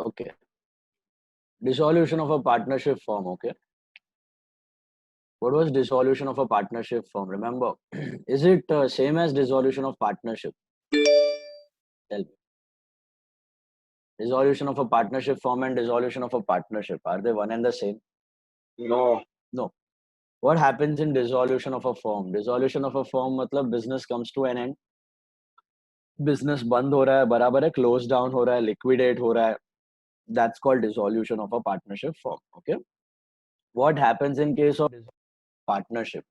Okay. Dissolution of a partnership firm. Okay. What was dissolution of a partnership firm? Remember, is it same as dissolution of partnership? Tell me. Dissolution of a partnership firm and dissolution of a partnership, are they one and the same? No. No. What happens in dissolution of a firm? Dissolution of a firm मतलब business comes to an end. Business बंद हो रहा है, बराबर है, close down हो रहा है, liquidate हो रहा है. That's called dissolution of a partnership firm. Okay. What happens in case of partnership?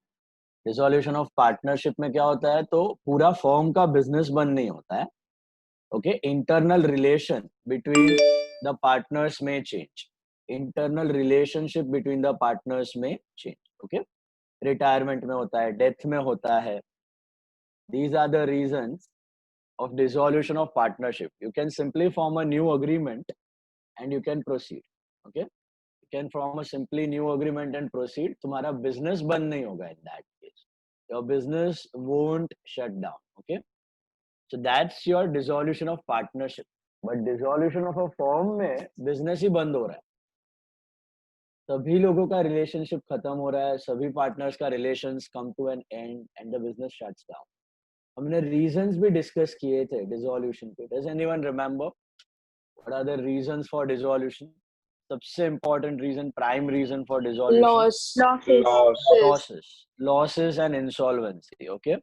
Dissolution of partnership में क्या होता है, तो पूरा फर्म का बिजनेस बंद नहीं होता है. Okay. Internal relation between the partners may change. Internal relationship between the partners may change. Okay. Retirement में होता है, डेथ में होता है. These are the reasons of dissolution of partnership. You can simply form a new agreement and you can proceed. Okay. You can form a simply new agreement and proceed. तुम्हारा business बंद नहीं होगा in that case. Your business won't shut down. Okay. So that's your dissolution of partnership. But dissolution of a firm में business ही बंद हो रहा है. सभी लोगों का रिलेशनशिप खत्म हो रहा है, सभी पार्टनर्स का relations come to an end and the business shuts down. हमने रीजंस भी डिस्कस किए थे डिसोल्यूशन के. Does anyone remember what are the reasons for dissolution? सबसे important reason, prime reason for dissolution, losses and insolvency. Okay.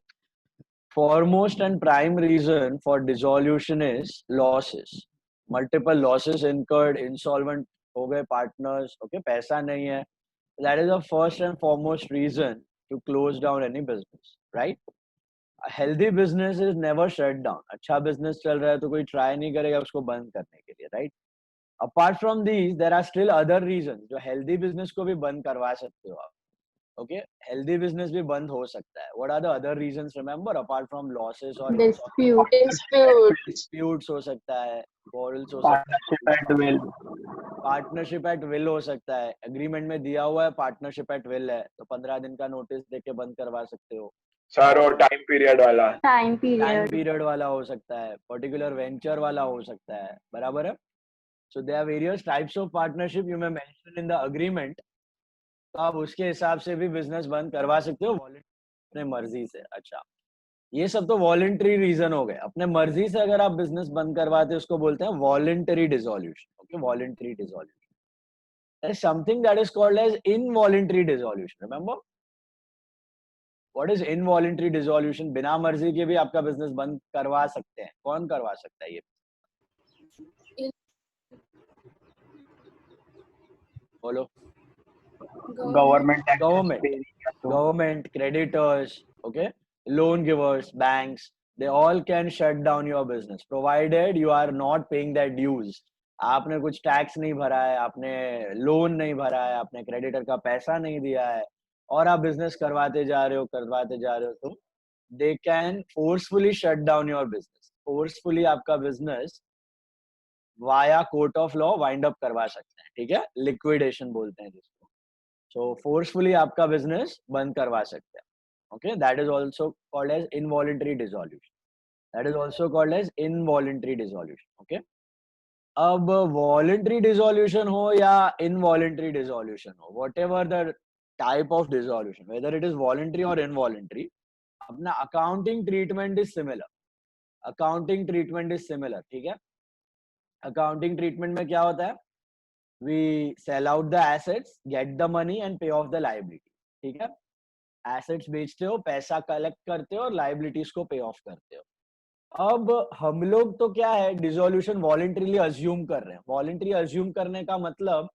Foremost and prime reason for dissolution is losses. Multiple losses incurred, insolvent हो गए partners. Okay. पैसा नहीं है. That is the first and foremost reason to close down any business, right? A healthy business is never shut down. अच्छा business चल रहा है तो कोई try नहीं करेगा उसको बंद करने के लिए, right? Apart from these, there are still other reasons. जो healthy business को भी बंद करवा सकते हो आप. Okay, healthy business भी बंद हो सकता है. What are the other reasons? Remember, apart from losses or disputes हो सकता है, quarrels हो सकता है, पार्टनरशिप एट विल हो सकता है. एग्रीमेंट में दिया हुआ है पार्टनरशिप एट विल है, तो 15 दिन का नोटिस देके बंद करवा सकते हो. सर और टाइम पीरियड वाला हो सकता है, पर्टिकुलर वेंचर वाला हो सकता है, बराबर है. So there are various types of partnership you may mention in the agreement. तो आप उसके हिसाब से भी बिजनेस बंद करवा सकते हो अपने मर्जी से. अच्छा, ये सब तो वॉलंटरी रीजन हो गए. अपने मर्जी से अगर आप बिजनेस बंद करवाते हो उसको बोलते हैं voluntary dissolution. Okay, voluntary dissolution. There is something that is called as involuntary dissolution. Remember? What is involuntary dissolution? बिना मर्जी के भी आपका बिजनेस बंद करवा सकते हैं. कौन करवा सकता है ये? बोलो. Government, creditors, okay, loan givers, banks, they all can shut down your business provided you are not paying their dues. आपने कुछ टैक्स नहीं भरा है, आपने लोन नहीं भरा है, आपने क्रेडिटर का पैसा नहीं दिया है और आप बिजनेस करवाते जा रहे हो तो they can forcefully shut down your business. Forcefully आपका business via court of law wind up करवा सकते हैं. ठीक है, लिक्विडेशन बोलते हैं जिसको. सो फोर्सफुली आपका बिजनेस बंद करवा सकते हैं. Okay, that is also called as involuntary dissolution. Okay, अब वॉलंटरी डिसोल्यूशन हो या इनवॉलंटरी डिसोल्यूशन हो, whatever the type of dissolution, whether it is voluntary और इनवॉलंटरी, अपना अकाउंटिंग ट्रीटमेंट इज सिमिलर. ठीक है. अकाउंटिंग ट्रीटमेंट में क्या होता है? we sell out the assets, get the money and pay off the liability. ठीक है, assets बेचते हो, पैसा कलेक्ट करते हो और liabilities को pay off करते हो. अब हम लोग तो क्या है, डिसोल्यूशन वॉलंटरीली अज्यूम कर रहे हैं. वॉलंटरी अज्यूम करने का मतलब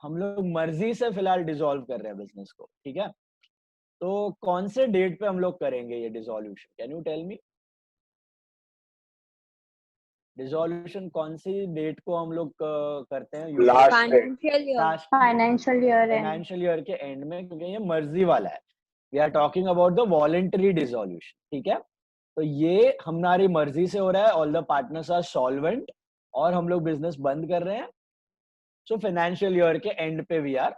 हम लोग मर्जी से फिलहाल डिसॉल्व कर रहे हैं बिजनेस को. ठीक है, तो कौन से डेट पे हम लोग करेंगे ये dissolution? Can you tell me? Dissolution कौन सी डेट को हम लोग करते हैं? फाइनेंशियल ईयर के एंड में, क्योंकि ये मर्जी वाला है. We are talking about the voluntary dissolution. ठीक है, तो ये हमारी मर्जी से हो रहा है. All the partners are solvent और हम लोग बिजनेस बंद कर रहे हैं. सो फाइनेंशियल ईयर के एंड पे we are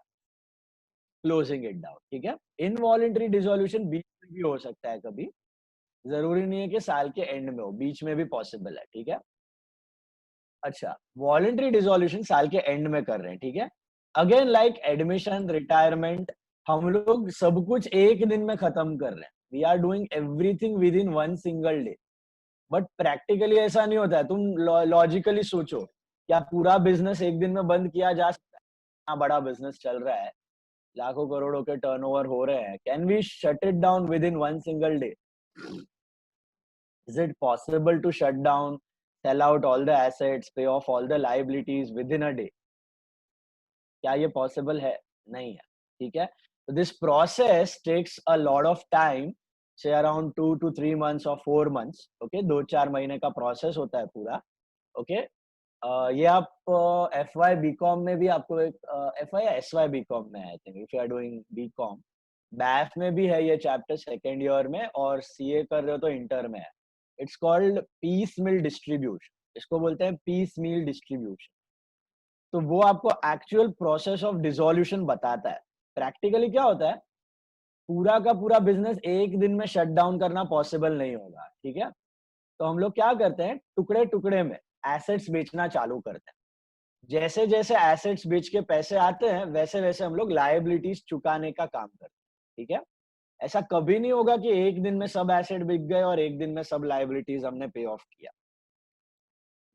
closing it down. ठीक है, इनवॉलंटरी डिसोल्यूशन बीच में भी हो सकता है कभी, जरूरी नहीं है कि साल के एंड में हो, बीच में भी पॉसिबल है. ठीक है, अच्छा, वॉलंटरी डिसोल्यूशन साल के एंड में कर रहे हैं, ठीक है। अगेन लाइक एडमिशन, रिटायरमेंट, हम लोग सब कुछ एक दिन में खत्म कर रहे हैं। We are doing everything within one single day. But practically ऐसा नहीं होता है। तुम लॉजिकली सोचो, क्या पूरा बिजनेस एक दिन में बंद किया जा सकता है? इतना बड़ा बिजनेस चल रहा है, लाखों करोड़ों के टर्नओवर हो रहे हैं, can we shut it down within one single day? Is it possible to shut down, sell out all the assets, pay off all the liabilities within a day? क्या ये possible है? नहीं है, ठीक है। So this process takes a lot of time, say around 2 to 3 months or 4 months. Okay, 2-4 महीने का process होता है पूरा। Okay, ये आप FY BCom में भी आपको एक FY या SY BCom में I think, if you are doing BCom, BAF में भी है ये चैप्टर सेकेंड ईयर में, और CA कर रहे हो तो इंटर में है। It's called piecemeal distribution, इसको बोलते हैं पीस मील डिस्ट्रीब्यूशन। तो वो आपको एक्चुअल प्रोसेस ऑफ डिसोल्यूशन बताता है। प्रैक्टिकली क्या होता है, पूरा का पूरा बिजनेस एक दिन में शट डाउन करना पॉसिबल नहीं होगा, ठीक है। तो हम लोग क्या करते हैं, टुकड़े टुकड़े में एसेट्स बेचना चालू करते हैं। जैसे जैसे एसेट्स बेच के पैसे आते हैं, वैसे वैसे हम लोग लायबिलिटीज चुकाने का काम करते हैं, ठीक है। ऐसा कभी नहीं होगा कि एक दिन में सब एसेट बिक गए और एक दिन में सब लायबिलिटीज हमने पे ऑफ किया।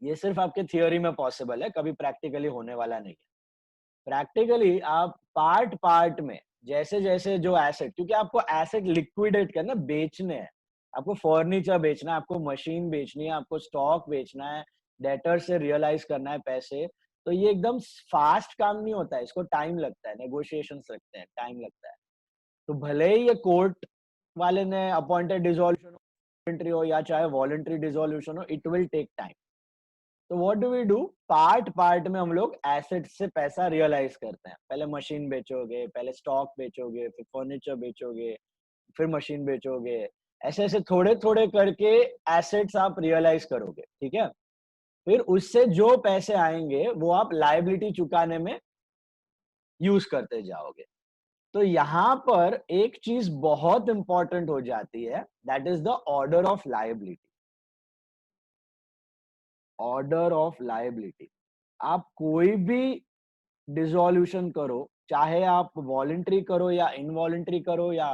ये सिर्फ आपके थियोरी में पॉसिबल है, कभी प्रैक्टिकली होने वाला नहीं है। प्रैक्टिकली आप पार्ट पार्ट में, जैसे जैसे जो एसेट, क्योंकि आपको एसेट लिक्विडेट करना, बेचने हैं, आपको फर्नीचर बेचना है, आपको मशीन बेचनी है, आपको स्टॉक बेचना है, डेटर से रियलाइज करना है पैसे। तो ये एकदम फास्ट काम नहीं होता है, इसको टाइम लगता है, नेगोशिएशंस लगते हैं, टाइम लगता है। तो भले ही ये कोर्ट वाले ने अपॉइंटेड डिसोल्यूशन वॉलंटरी हो या चाहे वॉलंटरी डिसोल्यूशन हो, इट विल टेक टाइम। तो what do we do, part part में हम लोग एसेट से पैसा रियलाइज करते हैं। पहले मशीन बेचोगे, पहले स्टॉक बेचोगे, फिर फर्नीचर बेचोगे, फिर मशीन बेचोगे, ऐसे ऐसे थोड़े थोड़े करके एसेट्स आप रियलाइज करोगे, ठीक है। फिर उससे जो पैसे आएंगे वो आप लायबिलिटी चुकाने में यूज करते जाओगे। तो यहाँ पर एक चीज बहुत इंपॉर्टेंट हो जाती है, that is the order of liability. Order of liability, आप कोई भी डिसोल्यूशन करो, चाहे आप वॉलंटरी करो या इनवॉलंटरी करो, या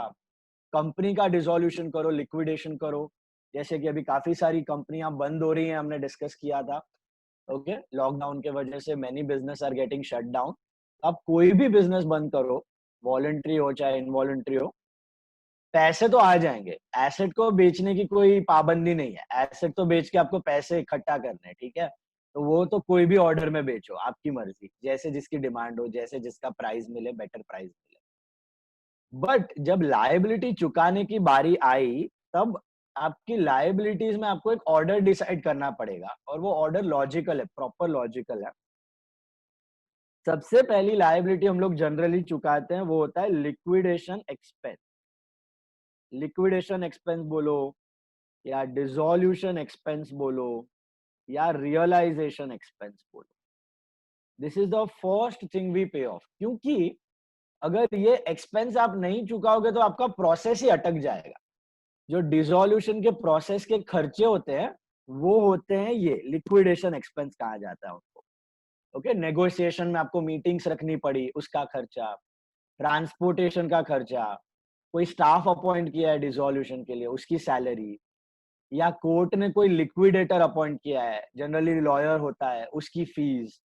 कंपनी का डिसोल्यूशन करो, लिक्विडेशन करो, जैसे कि अभी काफी सारी कंपनियां बंद हो रही हैं, हमने डिस्कस किया था। ओके, लॉकडाउन के वजह से many business are getting shut down. आप कोई भी बिजनेस बंद करो, वॉलंटरी हो चाहे इनवॉलंटरी हो, पैसे तो आ जाएंगे। एसेट को बेचने की कोई पाबंदी नहीं है, एसेट तो बेच के आपको पैसे इकट्ठा करने हैं, ठीक है। तो वो तो कोई भी ऑर्डर में बेचो, आपकी मर्जी, जैसे जिसकी डिमांड हो, जैसे जिसका प्राइस मिले, बेटर प्राइस मिले। बट जब लायबिलिटी चुकाने की बारी आई, तब आपकी लायबिलिटीज में आपको एक ऑर्डर डिसाइड करना पड़ेगा, और वो ऑर्डर लॉजिकल है, प्रॉपर लॉजिकल है। सबसे पहली लायबिलिटी हम लोग जनरली चुकाते हैं, वो होता है लिक्विडेशन एक्सपेंस। लिक्विडेशन एक्सपेंस बोलो, या डिसोल्यूशन एक्सपेंस बोलो, या रियलाइजेशन एक्सपेंस बोलो, this is the first thing we pay off. क्योंकि अगर ये एक्सपेंस आप नहीं चुकाओगे तो आपका प्रोसेस ही अटक जाएगा। जो डिसोल्यूशन के प्रोसेस के खर्चे होते हैं, वो होते हैं ये लिक्विडेशन एक्सपेंस कहा जाता है उनको। ओके, नेगोशिएशन में आपको मीटिंग्स रखनी पड़ी, उसका खर्चा, ट्रांसपोर्टेशन का खर्चा, कोई स्टाफ अपॉइंट किया है डिसोल्यूशन के लिए, उसकी सैलरी, या कोर्ट ने कोई लिक्विडेटर अपॉइंट किया है, जनरली लॉयर होता है, उसकी फीस,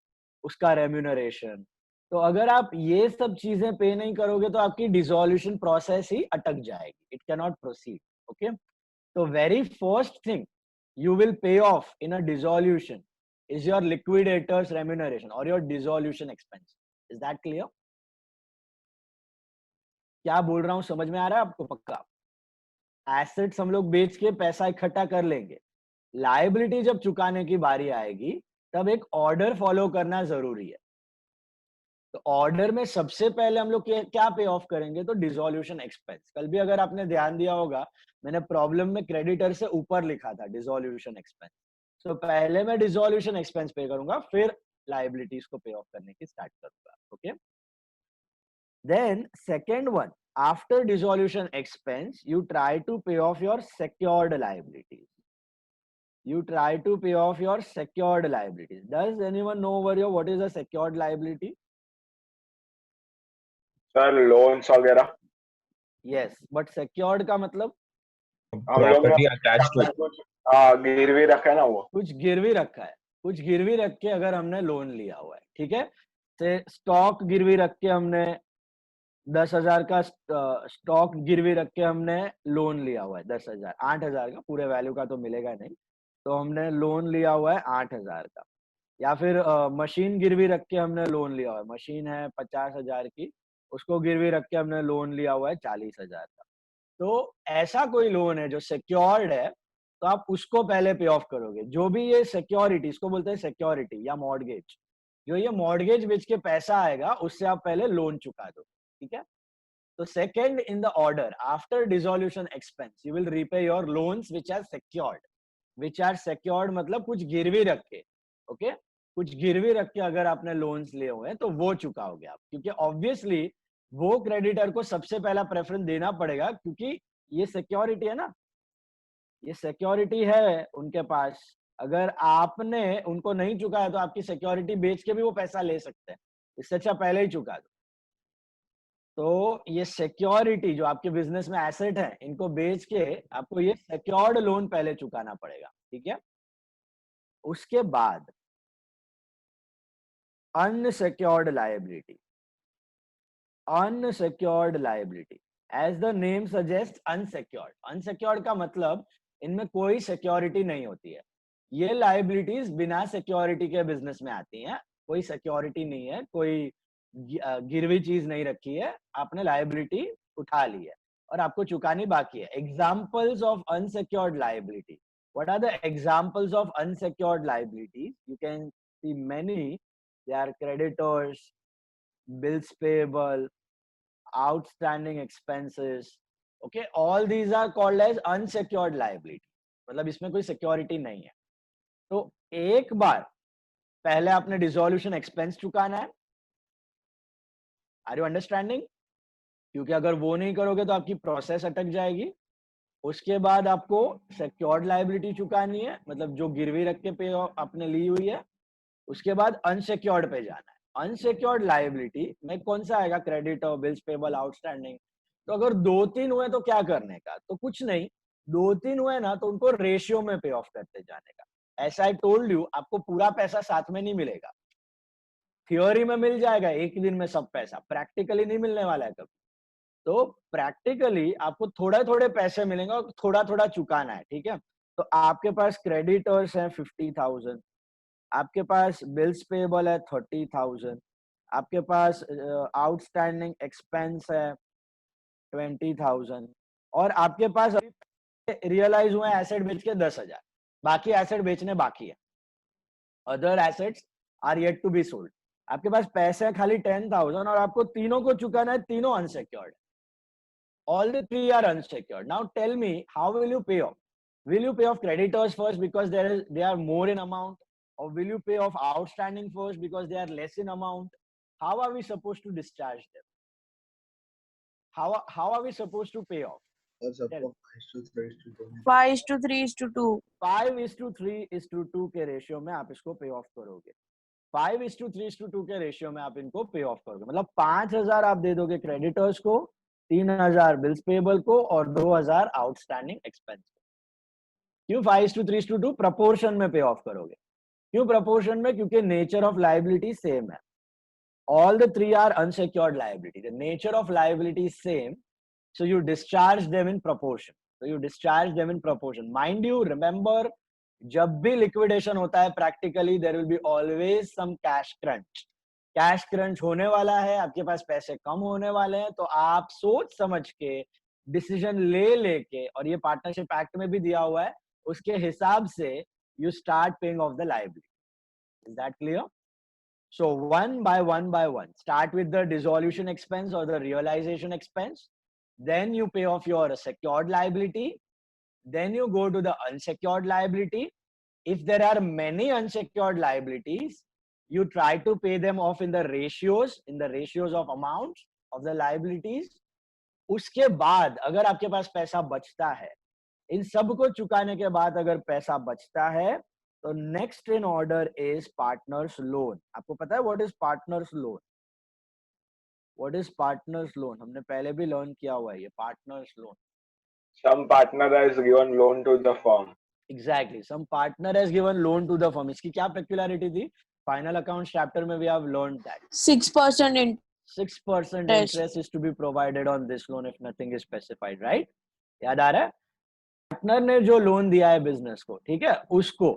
उसका रेम्यूनरेशन। तो अगर आप ये सब चीजें पे नहीं करोगे तो आपकी डिसोल्यूशन प्रोसेस ही अटक जाएगी, it can not proceed. Okay, तो very first thing you will pay off in a dissolution is your liquidator's remuneration or your dissolution expense. Is that clear? क्या बोल रहा हूं समझ में आ रहा है आपको? पक्का? एसेट्स हम लोग बेच के पैसा इकट्ठा कर लेंगे, लायबिलिटी जब चुकाने की बारी आएगी तब एक ऑर्डर फॉलो करना जरूरी है। तो ऑर्डर में सबसे पहले हम लोग क्या पे ऑफ करेंगे, तो डिसोल्यूशन एक्सपेंस। कल भी अगर आपने ध्यान दिया होगा, मैंने प्रॉब्लम में क्रेडिटर से ऊपर लिखा था डिसोल्यूशन एक्सपेंस। तो पहले मैं डिसोल्यूशन एक्सपेंस पे करूंगा, फिर लायबिलिटीज को पे ऑफ करने की स्टार्ट करूंगा। Okay, then second one, after dissolution expense you try to pay off your secured liabilities. you try to pay off your secured liabilities. Does anyone know over here what is a secured liability? Sir loans वगैरह. Yes, but secured का मतलब हम लोग ने property attached to कुछ गिरवी रखा है ना वो. कुछ गिरवी रखा है, कुछ गिरवी रख के अगर हमने लोन लिया हुआ है, ठीक है, से स्टॉक गिरवी रख के हमने 10,000 का स्टॉक गिरवी रख के हमने लोन लिया हुआ है 10,000, 8,000 का, पूरे वैल्यू का तो मिलेगा नहीं, तो हमने लोन लिया हुआ है 8,000 का. या फिर मशीन गिरवी रख के हमने लोन लिया हुआ है, मशीन है 50,000 की, उसको गिरवी रख के हमने लोन लिया हुआ है 40,000 का. तो ऐसा कोई लोन है जो सिक्योर्ड है, तो आप उसको पहले पे ऑफ करोगे. जो भी ये सिक्योरिटी, इसको बोलते हैं सिक्योरिटी या मॉर्गेज, जो ये मॉर्गेज बेच के पैसा आएगा उससे आप पहले लोन चुका दो, ठीक है. तो second in the order after dissolution expense you will repay your loans which are secured. Which are secured मतलब कुछ गिरवी रख के, ओके, कुछ गिरवी रख के अगर आपने लोन्स लिए हुए हैं तो वो चुकाओगे आप, क्योंकि ऑब्वियसली वो क्रेडिटर को सबसे पहला प्रेफरेंस देना पड़ेगा, क्योंकि ये सिक्योरिटी है ना, ये सिक्योरिटी है उनके पास. अगर आपने उनको नहीं चुकाया तो आपकी सिक्योरिटी बेच के भी वो पैसा ले सकते हैं, इससे अच्छा पहले ही चुका दो. तो ये सिक्योरिटी जो आपके बिजनेस में एसेट है, इनको बेच के आपको ये सिक्योर्ड लोन पहले चुकाना पड़ेगा, ठीक है. उसके बाद unsecured liability. Unsecured liability as the name suggest unsecured. Unsecured का मतलब इनमें कोई सिक्योरिटी नहीं होती है. ये लायबिलिटीज बिना सिक्योरिटी के बिजनेस में आती हैं. कोई सिक्योरिटी नहीं है, कोई गिरवी चीज नहीं रखी है, आपने लायबिलिटी उठा ली है और आपको चुकानी बाकी है. Examples of unsecured liability. What are the examples of unsecured liabilities? You can see many. They are creditors, bills payable, outstanding expenses. Okay, all these are called as unsecured liability. मतलब इसमें कोई सिक्योरिटी नहीं है. तो एक बार पहले आपने dissolution expense चुकाना है. Are you understanding? क्योंकि अगर वो नहीं करोगे तो आपकी प्रोसेस अटक जाएगी. उसके बाद आपको सिक्योर्ड लायबिलिटी चुकानी है, मतलब जो गिरवी रख के पे आपने ली हुई है. उसके बाद अनसिक्योर्ड पे जाना है. अनसिक्योर्ड लायबिलिटी में कौन सा आएगा? Creditor, bills payable, outstanding. तो अगर 2-3 हुए तो क्या करने का? तो कुछ नहीं, 2-3 हुए ना तो उनको रेशियो में पे ऑफ करते जाने का. ऐसा आई टोल्ड यू, आपको पूरा पैसा साथ में नहीं मिलेगा. थियोरी में मिल जाएगा एक दिन में सब पैसा, प्रैक्टिकली नहीं मिलने वाला है कभी. तो प्रैक्टिकली आपको थोड़ा थोड़े पैसे मिलेंगे और थोड़ा थोड़ा चुकाना है, ठीक है. तो आपके पास क्रेडिटर्स है 50,000, आपके पास बिल्स पेबल है 30,000, आपके पास आउटस्टैंडिंग एक्सपेंस है 20,000, और आपके पास रियलाइज हुए एसेट बेच के 10,000. बाकी एसेट बेचने बाकी है. Other assets are yet to be sold. आपके पास पैसे खाली 10,000 और आपको तीनों को चुकाना है. तीनों unsecured. All the three are unsecured. Now tell me, how will you pay off? Will you pay off creditors first because they are more in amount, or will you pay off outstanding first because they are less in amount? How are we supposed to discharge them? How are we supposed to pay off? 5:3:2. 5:3:2 के ratio में आप इसको pay of करोगे. 5:3:2 के ratio में आप इनको पे ऑफ करोगे. मतलब 5,000 आप दे दोगे क्रेडिटर्स को, 3,000 बिल्स पेबल को और 2,000 आउटस्टैंडिंग एक्सपेंस को. क्यों 5:3:2? प्रपोर्शन में पे ऑफ करोगे. क्यों प्रपोर्शन में? क्योंकि नेचर ऑफ लायबिलिटी सेम है. All the three are unsecured liability. The nature of liability is same, so you discharge them in proportion. So you discharge them in proportion. Mind you, remember, जब भी liquidation होता है practically there will be always some cash crunch. Cash crunch होने वाला है, आपके पास पैसे कम होने वाले हैं, तो आप सोच समझ के डिसीजन ले लेके, और ये पार्टनरशिप एक्ट में भी दिया हुआ है, उसके हिसाब से you start paying off the liability. Is that clear? So one by one, start with the dissolution expense or the realization expense. Then you pay off your secured liability. Then you go to the unsecured liability. If there are many unsecured liabilities, you try to pay them off in the ratios of amounts of the liabilities. उसके बाद अगर आपके पास पैसा बचता है इन सबको चुकाने के बाद अगर पैसा बचता है तो next in order is partners loan. आपको पता है what is partners loan? What is partners loan? हमने पहले भी लर्न किया हुआ है ये partners loan. Some partner has given loan to the firm. Exactly, some partner has given loan to the firm. इसकी क्या पेक्युलरिटी थी? फाइनल अकाउंट्स चैप्टर में we have learned that 6% 6% interest. interest is to be provided on this loan if nothing is specified, right? याद आ रहा है? Partner ने जो loan दिया है बिजनेस को, ठीक है, उसको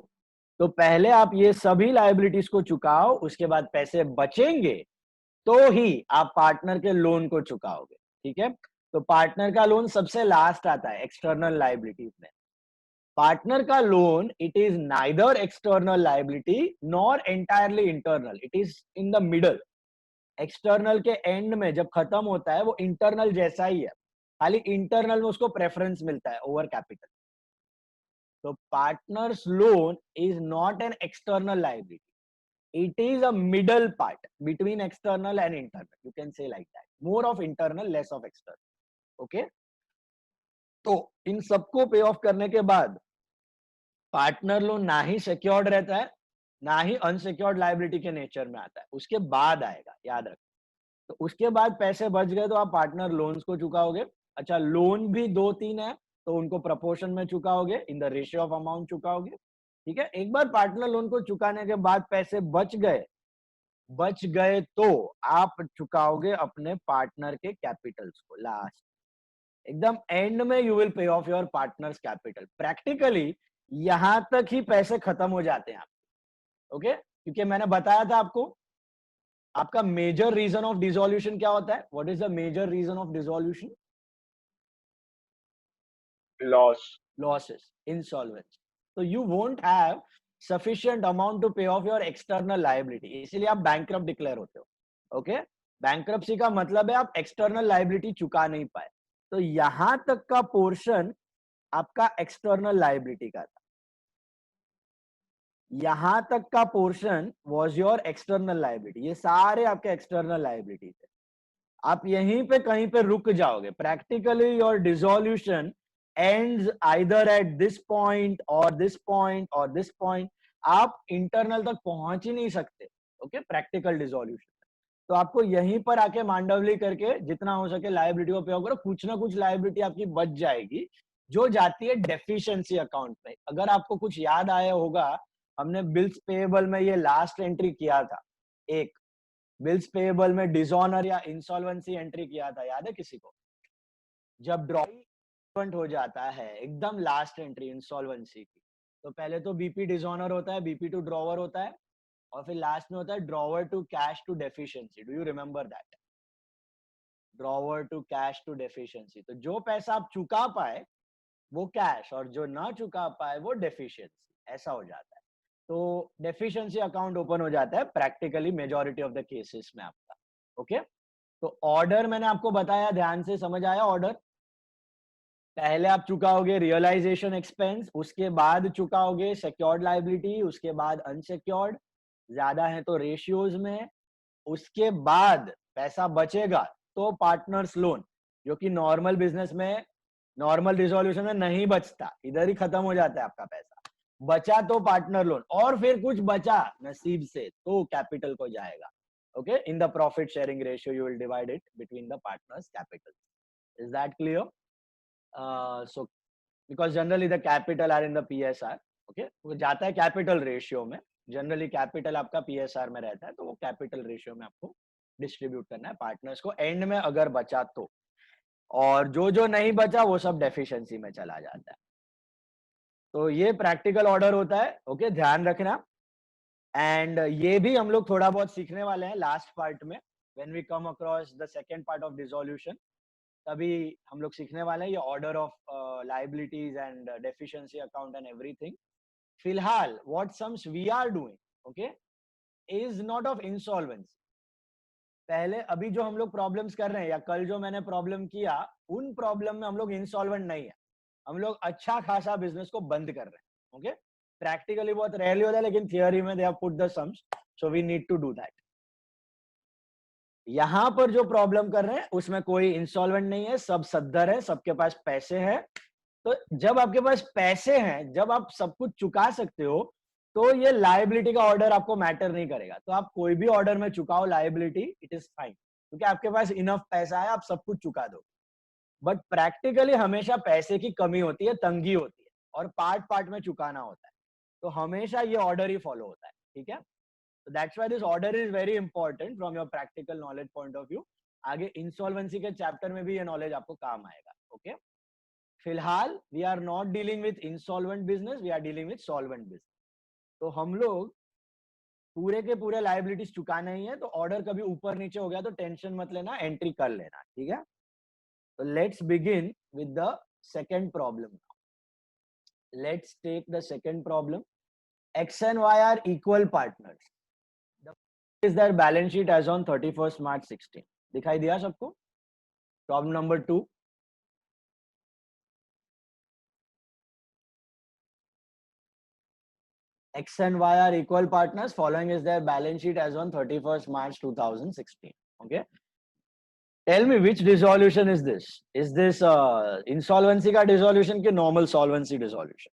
तो पहले आप ये सभी लायबिलिटीज को चुकाओ, उसके बाद पैसे बचेंगे तो ही आप पार्टनर के लोन को चुकाओगे, ठीक है। तो पार्टनर का लोन सबसे लास्ट आता है एक्सटर्नल लायबिलिटीज में। पार्टनर का loan it is neither external liability nor entirely internal, it is in the middle. External के एंड में जब खत्म होता है वो इंटरनल जैसा ही है, खाली इंटरनल में उसको प्रेफरेंस मिलता है ओवर कैपिटल। तो partners loan is not an external liability, it is a middle part between external and internal, you can say like that, more of internal less of external, okay। तो इन सबको पे off करने के बाद partner loan ना ही secured रहता है ना ही अनसिक्योर्ड लायबिलिटी के नेचर में आता है, उसके बाद आएगा, याद रखो। तो उसके बाद पैसे बच गए तो आप पार्टनर लोन्स को चुकाओगे। अच्छा, लोन भी 2-3 है तो उनको प्रपोर्शन में चुकाओगे, in the ratio of amount चुकाओगे, ठीक है। एक बार पार्टनर लोन को चुकाने के बाद पैसे बच गए तो आप चुकाओगे अपने पार्टनर के कैपिटल्स को लास्ट, एकदम एंड में you will pay off your partners capital. Practically यहां तक ही पैसे खत्म हो जाते हैं आपके, ओके। क्योंकि मैंने बताया था आपको आपका मेजर रीजन ऑफ डिसोल्यूशन क्या होता है? What is the major reason of dissolution? Losses, insolvency. तो you won't have sufficient amount to pay off your external liability, इसीलिए आप bankrupt डिक्लेयर होते हो, ओके। bankruptcy का मतलब है आप external liability चुका नहीं पाए। तो यहां तक का पोर्शन आपका external liability का था, यहां तक का portion was your external liability, ये सारे आपके external liability थे। आप यहीं पे कहीं पे रुक जाओगे। Practically your dissolution ends either at this point or this point or this point, आप इंटरनल तक पहुंच ही नहीं सकते, ओके, प्रैक्टिकल डिसोल्यूशन। तो आपको यहीं पर आके मांडवली करके जितना हो सके लायबिलिटी को पे ऑफ करो, कुछ ना कुछ लायबिलिटी आपकी बच जाएगी जो जाती है डेफिशिएंसी अकाउंट में। अगर आपको कुछ याद आया होगा, हमने बिल्स पेएबल में ये लास्ट एंट्री किया था, एक बिल्स पेएबल में डिसऑनर या इंसॉल्वेंसी एंट्री किया था, याद है किसी को? जब ड्रॉइंग हो जाता है एकदम लास्ट एंट्री इंसॉल्वेंसी की, तो पहले तो बीपी डिसऑनर होता है, बीपी टू ड्रॉवर होता है, और फिर लास्ट में होता है drawer to cash to deficiency. Do you remember that? Drawer to cash to deficiency. तो जो पैसा आप चुका पाए वो कैश, और जो ना चुका पाए वो डेफिशिएंसी, ऐसा हो जाता है। तो डेफिशिएंसी अकाउंट ओपन हो जाता है practically majority of the cases में आपका, ओके। तो ऑर्डर मैंने आपको बताया, ध्यान से समझ आया ऑर्डर? पहले आप चुकाओगे रियलाइजेशन एक्सपेंस, उसके बाद चुकाओगे सिक्योर्ड लायबिलिटी, उसके बाद अनसिक्योर्ड, ज्यादा है तो रेशियोज में, उसके बाद पैसा बचेगा तो पार्टनर्स लोन, जो कि नॉर्मल बिजनेस में नॉर्मल रिजोल्यूशन में नहीं बचता, इधर ही खत्म हो जाता है आपका पैसा। बचा तो पार्टनर लोन, और फिर कुछ बचा नसीब से तो कैपिटल को जाएगा, okay. In the profit sharing ratio you will divide it between the partners capital. Is that clear? So because generally the capital are in the PSR, okay, वो जाता है कैपिटल रेशियो में, जनरली कैपिटल आपका PSR में रहता है, तो वो कैपिटल रेशियो में आपको डिस्ट्रीब्यूट करना है पार्टनर्स को एंड में अगर बचा तो, और जो जो नहीं बचा वो सब डेफिशिएंसी में चला जाता है। तो ये प्रैक्टिकल ऑर्डर होता है, ओके, ध्यान रखना। एंड ये भी हम लोग थोड़ा बहुत सीखने वाले हैं लास्ट पार्ट में, when we come across the second part of dissolution, तभी हम लोग सीखने वाले हैं ये order of liabilities and deficiency account and everything. फिलहाल what sums we are doing, okay, is not of insolvency. पहले अभी जो हम लोग प्रॉब्लम्स कर रहे हैं, या कल जो मैंने प्रॉब्लम किया, उन प्रॉब्लम में हम लोग इंसॉल्वेंट नहीं है, हम लोग अच्छा खासा बिजनेस को बंद कर रहे हैं, ओके। प्रैक्टिकली बहुत रेयरली होता है, लेकिन थियोरी में they have put the sums, so we need to do that. यहां पर जो प्रॉब्लम कर रहे हैं उसमें कोई इंसॉल्वेंट नहीं है, सब सद्दर है, सबके पास पैसे हैं, तो जब आपके पास पैसे हैं, जब आप सब कुछ चुका सकते हो, तो ये लायबिलिटी का ऑर्डर आपको मैटर नहीं करेगा। तो आप कोई भी ऑर्डर में चुकाओ लायबिलिटी, इट इज फाइन, क्योंकि आपके पास इनफ पैसा है, आप सब कुछ चुका दो। बट प्रैक्टिकली हमेशा पैसे की कमी होती है, तंगी होती है, और पार्ट पार्ट में चुकाना होता है। तो हमेशा ये ऑर्डर ही फॉलो होता है, ठीक है। So that's why this order is very important from your practical knowledge point of view. आगे इंसॉल्वेंसी के चैप्टर में भी ये नॉलेज आपको काम आएगा, ओके। फिलहाल we are not dealing with insolvent business, we are dealing with solvent business. तो हम लोग पूरे के पूरे लायबिलिटीज चुकाना ही है, तो ऑर्डर कभी ऊपर नीचे हो गया तो टेंशन मत लेना, एंट्री कर लेना, ठीक है। तो let's begin with the second problem. Let's take the second problem. X and Y are equal partners. The is their balance sheet as on 31st March 16. दिखाई दिया सबको? Problem number 2. X and Y are equal partners. Following is their balance sheet as on 31st March 2016. Okay. Tell me which dissolution is this? Is this insolvency का dissolution कि normal solvency dissolution?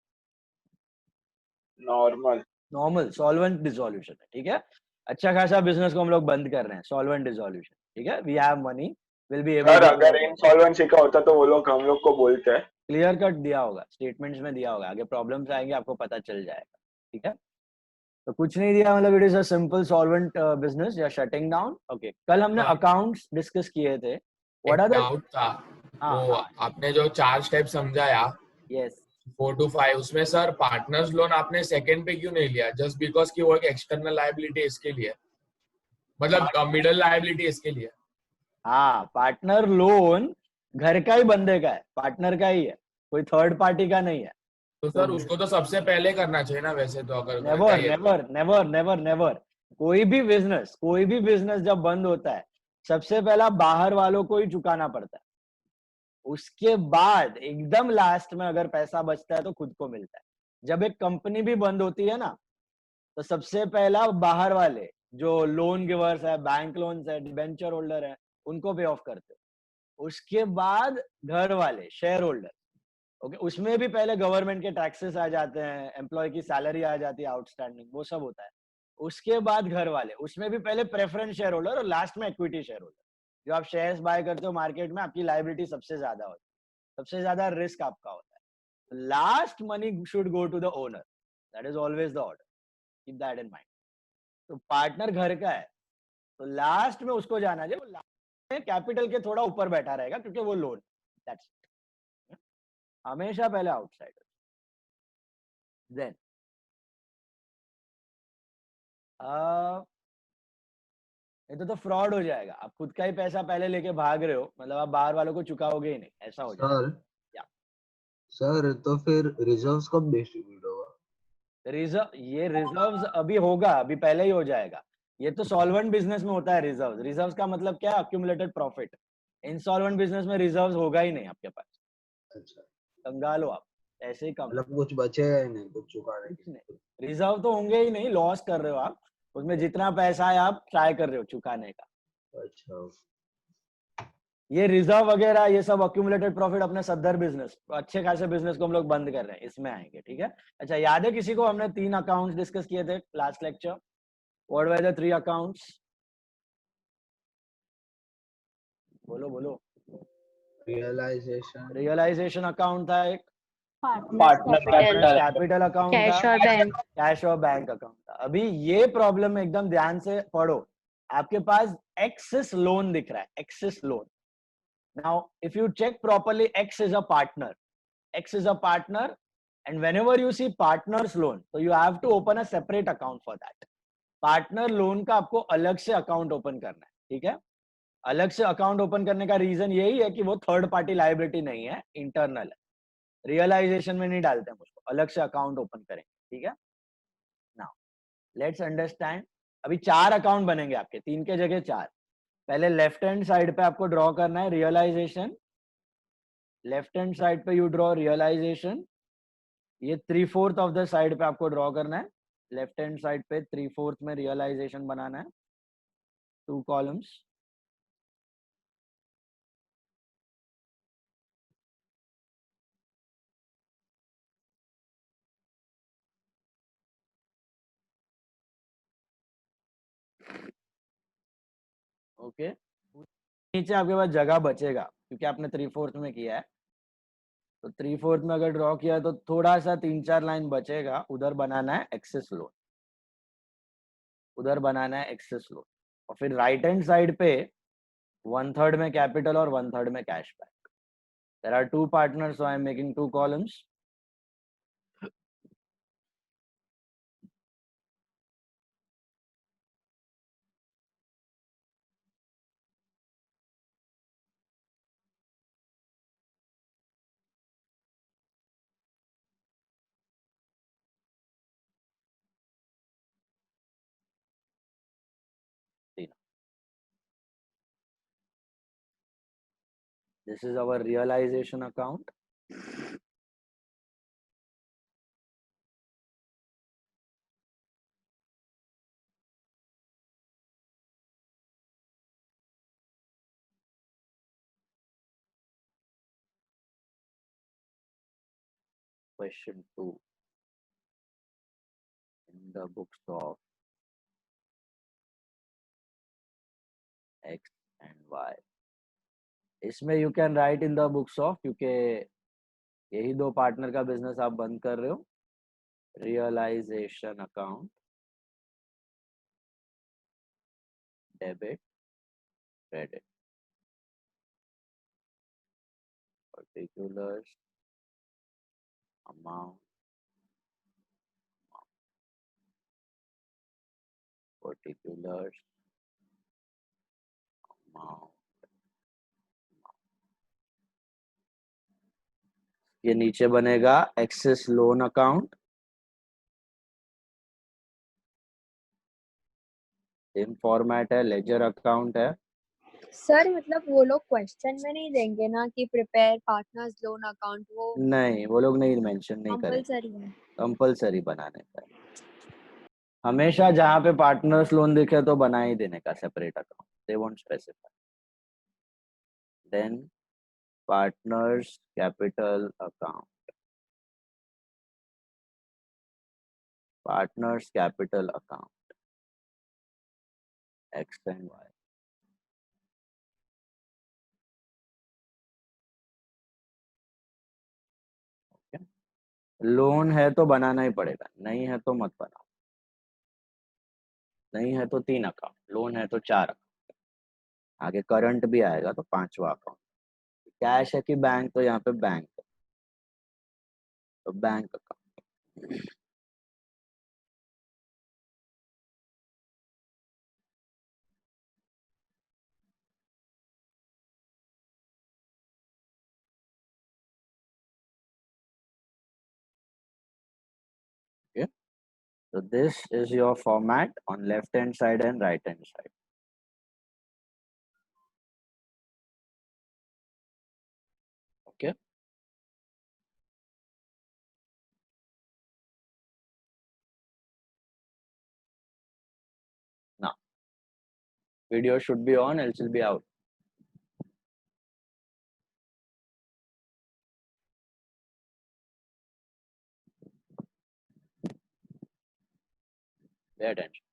Normal Normal solvent dissolution है, ठीक है। अच्छा खासा business को हम लोग बंद कर रहे हैं, solvent dissolution, ठीक है। We have money, will be able sir, to अगर इंसॉल्वेंसी का होता तो वो लोग हम लोग को बोलते हैं। क्लियर कट दिया होगा, स्टेटमेंट्स में दिया होगा, आगे प्रॉब्लम्स आएंगे आपको पता चल जाएगा, ठीक है। तो कुछ नहीं दिया, मतलब it is a simple solvent business या शटिंग डाउन। ओके, कल हमने अकाउंट्स डिस्कस किए थे। व्हाट आर द डाउट था हाँ वो हाँ आपने जो 4 स्टेप समझाया यस 4 to 5 उसमें सर पार्टनर्स लोन आपने सेकंड पे क्यों नहीं लिया? जस्ट बिकॉज कि वो एक एक्सटर्नल लायबिलिटी इसके लिए, मतलब मिडल लायबिलिटी इसके लिए। हाँ, पार्टनर लोन घर का ही बंदे का है, पार्टनर का ही है, कोई थर्ड पार्टी का नहीं है। तो सर उसको तो सबसे पहले करना चाहिए ना वैसे तो, अगर घर का नेवर ही है तो। नेवर नेवर नेवर नेवर, कोई भी बिजनेस जब बंद होता है, सबसे पहला बाहर वालों को ही चुकाना पड़ता है। उसके बाद एकदम लास्ट में अगर पैसा बचता है तो खुद को मिलता है। जब एक कंपनी भी बंद होती है ना, तो सबसे पहला बाहर वाले जो लोन गिवर्स है, बैंक लोन है, डिबेंचर होल्डर है, उनको पे ऑफ करते हो। उसके बाद घर वाले शेयर होल्डर, ओके, उसमें भी पहले गवर्नमेंट के टैक्सेस आ जाते हैं, एम्प्लॉय की सैलरी आ जाती है आउटस्टैंडिंग, वो सब होता है। उसके बाद घर वाले, उसमें भी पहले प्रेफरेंस शेयर होल्डर और लास्ट में इक्विटी शेयर होल्डर। जो आप शेयर्स बाय करते हो मार्केट में, आपकी लायबिलिटी सबसे ज्यादा होती है, सबसे ज्यादा रिस्क आपका होता है। Last money should go to the owner, that is always the order, keep that in mind. तो पार्टनर घर का है, तो लास्ट में उसको जाना चाहिए। वो लास्ट में कैपिटल के थोड़ा ऊपर बैठा रहेगा क्योंकि वो लोन, दैट्स हमेशा पहले आउटसाइडर। देन ये तो फ्रॉड हो जाएगा। आप खुद का ही पैसा पहले लेके भाग रहे हो, मतलब आप बाहर वालों को चुकाओगे ही नहीं, ऐसा हो जाएगा। सर या सर तो फिर रिजर्व्स कब डिस्ट्रीब्यूट होगा? ये रिजर्व्स अभी होगा, अभी पहले ही हो जाएगा। ये तो सॉल्वेंट बिजनेस में होता है रिजर्व्स। रिजर्व्स का मतलब क्या है? Accumulated profit. इंसॉल्वेंट बिजनेस में रिजर्व्स होगा ही नहीं आपके पास, अच्छा, कंगालो आप, ऐसे ही कम है। मतलब कुछ बचेगा ही नहीं कुछ चुकाने कुछ के लिए। नहीं, रिजर्व तो होंगे ही नहीं, लॉस कर रहे हो आप। उसमें जितना पैसा है आप ट्राई कर रहे हो चुकाने का। अच्छा, ये रिजर्व वगैरह ये सब अक्यूमुलेटेड प्रॉफिट अपने सदर बिजनेस, अच्छे खासे बिजनेस को हम लोग बंद कर रहे हैं, इसमें आएंगे, ठीक है। अच्छा, याद है किसी को? हमने 3 अकाउंट्स डिस्कस किए थे last lecture. What were the 3 accounts? बोलो बोलो। रियलाइजेशन अकाउंट था एक, पार्टनर कैपिटल अकाउंट था, कैश और बैंक। कैश और बैंक अकाउंट था। अभी ये प्रॉब्लम में एकदम ध्यान से पढ़ो। आपके पास एक्सिस लोन दिख रहा है, X's loan. Now if you check properly, X is a partner, X is a partner, and whenever you see partners loan, so you have to open a separate account for that. Partner loan का आपको अलग से account open करना है, ठीक है। अलग से अकाउंट ओपन करने का रीजन यही है कि वो थर्ड पार्टी लायबिलिटी नहीं है, इंटरनल है। रियलाइजेशन में नहीं डालते हैं उसको, अलग से अकाउंट ओपन करेंगे, ठीक है। Now let's understand. अभी 4 अकाउंट बनेंगे आपके, 3 के जगह 4। पहले लेफ्ट हैंड साइड पे आपको ड्रॉ करना है रियलाइजेशन। लेफ्ट हैंड साइड पे यू ड्रॉ रियलाइजेशन। ये 3/4 ऑफ द साइड पे आपको ड्रॉ करना है। लेफ्ट हैंड साइड पे 3/4 में रियलाइजेशन बनाना है, 2 कॉलम्स। ओके, नीचे आपके पास जगह बचेगा क्योंकि आपने 3/4 में किया है, तो 3/4 में अगर ड्रॉ किया तो थोड़ा सा 3-4 लाइन बचेगा, उधर बनाना है एक्सेस लोन, उधर बनाना है एक्सेस लोन, और फिर राइट हैंड साइड पे 1/3 में कैपिटल और 1/3 में cash back. There are two partners, so I am making 2 columns. This is our realization account. Question 2 in the books of X and Y. इसमें you can write in the books of, क्योंकि यही दो partner का business आप बंद कर रहे हो. Realization account, debit, credit, particulars, amount, particulars, amount. ये नीचे बनेगा X's loan account, same format है, लेजर अकाउंट है. सर मतलब वो लोग क्वेश्चन में नहीं देंगे ना कि प्रिपेयर पार्टनर्स लोन अकाउंट, वो नहीं, वो लोग नहीं मेंशन नहीं करेंगे, कंपलसरी है. कंपलसरी बनाने का. हमेशा जहाँ पे पार्टनर्स लोन दिखे तो बना ही देने का separate account, they won't specify. Then partners capital account, partners capital account, X and Y. Okay. लोन है तो बनाना ही पड़ेगा, नहीं है तो मत बनाओ. नहीं है तो 3 अकाउंट, लोन है तो 4 अकाउंट, आगे करंट भी आएगा तो 5वां अकाउंट. कैश है कि बैंक, तो यहाँ पे बैंक, तो bank account. Okay. So this is your format on left hand side and right hand side. Okay. Now video should be on, else will be out. Pay attention.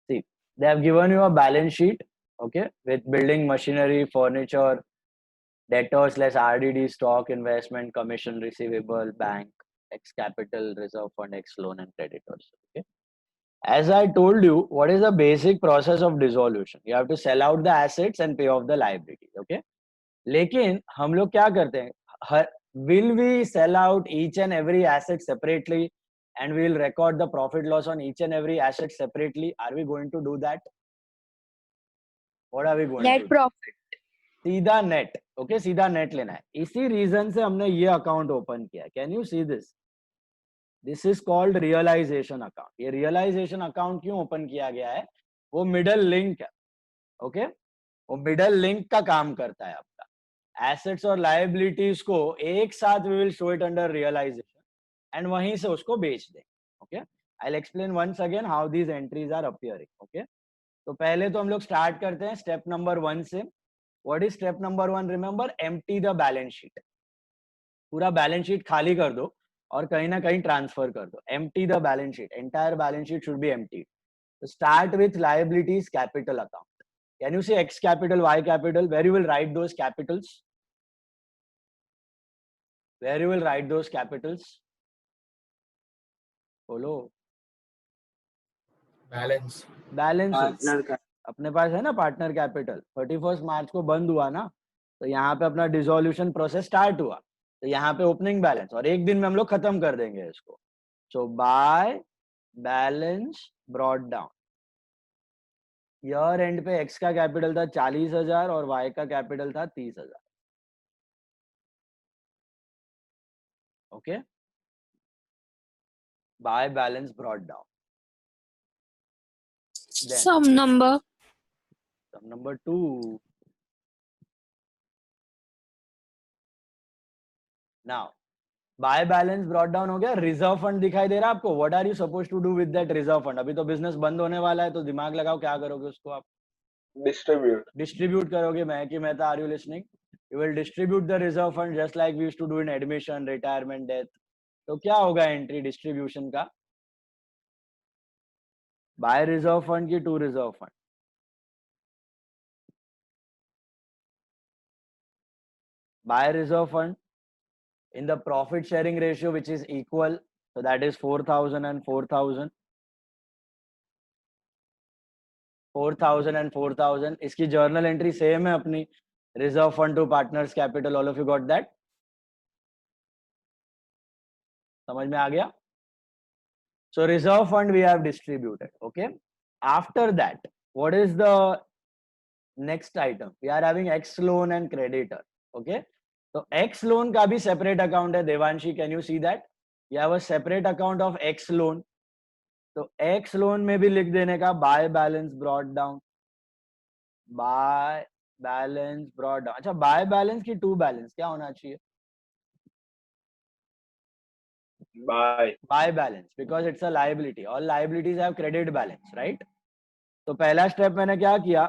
See, they have given you a balance sheet, okay, with building machinery, furniture, debtors less RDD, stock, investment, commission receivable, bank, X capital, reserve fund, X loan and creditors. Okay. As I told you, what is the basic process of dissolution? You have to sell out the assets and pay off the liabilities. Okay. लेकिन हम लोग क्या करते हैं? Will we sell out each and every asset separately and we will record the profit loss on each and every asset separately? Are we going to do that? What are we going to do? Net profit. सीधा net. Okay, सीधा net लेना है. इसी reason से हमने ये account open किया. Can you see this? This is called realisation account. ये रियलाइजेशन अकाउंट क्यों ओपन किया गया है? वो मिडल लिंक है. ओके, वो मिडल लिंक का काम करता है. आपका एसेट्स और लायबिलिटीज को एक साथ we will show it under realisation and वहीं से उसको बेच दें. Okay, I will explain once again how these entries are appearing. Okay, तो पहले तो हम लोग स्टार्ट करते हैं स्टेप नंबर 1 से. What is step number 1? Remember, empty the balance sheet. पूरा बैलेंस शीट खाली कर दो और कहीं ना कहीं ट्रांसफर कर दो. Empty the balance sheet. Entire balance sheet should be empty. Start with liabilities capital account. Can you see X capital, Y capital? Where you will write those capitals? Where you will write those capitals? बोलो. Balance. Balance partner का अपने पास है ना partner capital. 31 मार्च को बंद हुआ ना, तो यहाँ पे अपना डिसोल्यूशन प्रोसेस स्टार्ट हुआ, तो यहाँ पे ओपनिंग बैलेंस, और एक दिन में हम लोग खत्म कर देंगे इसको. So by balance brought down. Year end पे एक्स का कैपिटल था 40,000 और वाई का कैपिटल था 30,000. Okay. By balance brought down. Some number. Sum number 2. Now, by balance brought down हो गया. रिजर्व फंड दिखाई दे रहा है आपको? What are you suppose to do with that reserve fund? अभी तो बिजनेस बंद होने वाला है, तो दिमाग लगाओ क्या करोगे उसको आप. Distribute. डिस्ट्रीब्यूट करोगे. मैं कि मैं, are you listening? You will distribute the reserve fund just like we used to do in admission, retirement, death. तो क्या होगा एंट्री डिस्ट्रीब्यूशन का? बाय रिजर्व फंड की to reserve fund. By reserve fund in the profit sharing ratio which is equal, so that is 4,000 and 4,000. 4,000 and 4,000. इसकी journal entry same है अपनी. Reserve fund to partners capital. All of you got that? समझ में आ गया? So reserve fund we have distributed. Okay. After that, what is the next item? We are having X loan and creditor. Okay. तो x loan का भी separate account है. Devanshi, can you see that? You have a separate account of x loan. तो x loan में भी लिख देने का bye balance brought down. Bye balance brought down. अच्छा, बाय बैलेंस की टू बैलेंस क्या होना चाहिए? By balance, because it's a liability. All liabilities have credit balance, right? तो पहला स्टेप मैंने क्या किया?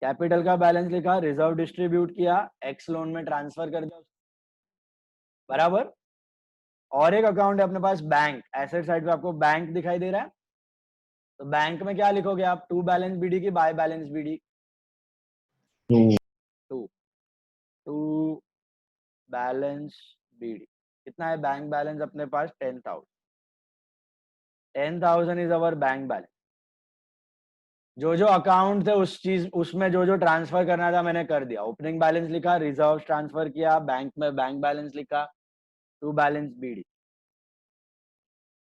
कैपिटल का बैलेंस लिखा, रिजर्व डिस्ट्रीब्यूट किया, एक्स लोन में ट्रांसफर कर दिया, बराबर. और एक अकाउंट है अपने पास बैंक. एसेट साइड पे आपको बैंक दिखाई दे रहा है. तो बैंक में क्या लिखोगे आप? टू बैलेंस बीडी की by balance BD? To. To balance BD. कितना है बैंक बैलेंस अपने पास? 10,000. 10,000 इज अवर बैंक बैलेंस. जो जो अकाउंट थे उस चीज, उसमें जो जो ट्रांसफर करना था मैंने कर दिया. ओपनिंग बैलेंस लिखा, रिजर्व ट्रांसफर किया, बैंक में बैंक बैलेंस लिखा, to balance BD.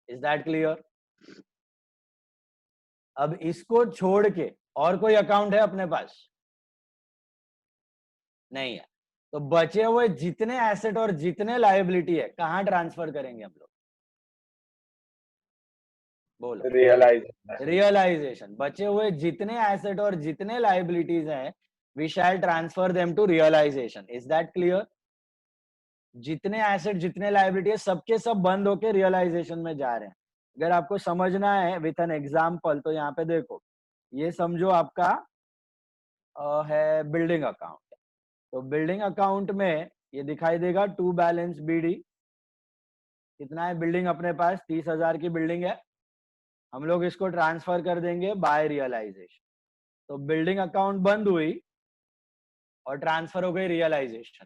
Is that clear? अब इसको छोड़ के और कोई अकाउंट है अपने पास? नहीं है. तो बचे हुए जितने एसेट और जितने लायबिलिटी है कहां ट्रांसफर करेंगे हम लोग? बोलो. रियलाइजेशन. बचे हुए जितने एसेट और जितने लायबिलिटीज हैं, we shall transfer them to realisation. Is that clear? जितने एसेट जितने लायबिलिटी है सबके सब बंद होके रियलाइजेशन में जा रहे हैं. अगर आपको समझना है विथ एन एग्जाम्पल, तो यहाँ पे देखो, ये समझो आपका है बिल्डिंग अकाउंट. तो बिल्डिंग अकाउंट में ये दिखाई देगा टू बैलेंस बीडी. कितना है बिल्डिंग अपने पास? 30,000 की बिल्डिंग है. हम लोग इसको ट्रांसफर कर देंगे बाय रियलाइजेशन. तो बिल्डिंग अकाउंट बंद हुई और ट्रांसफर हो गई रियलाइजेशन.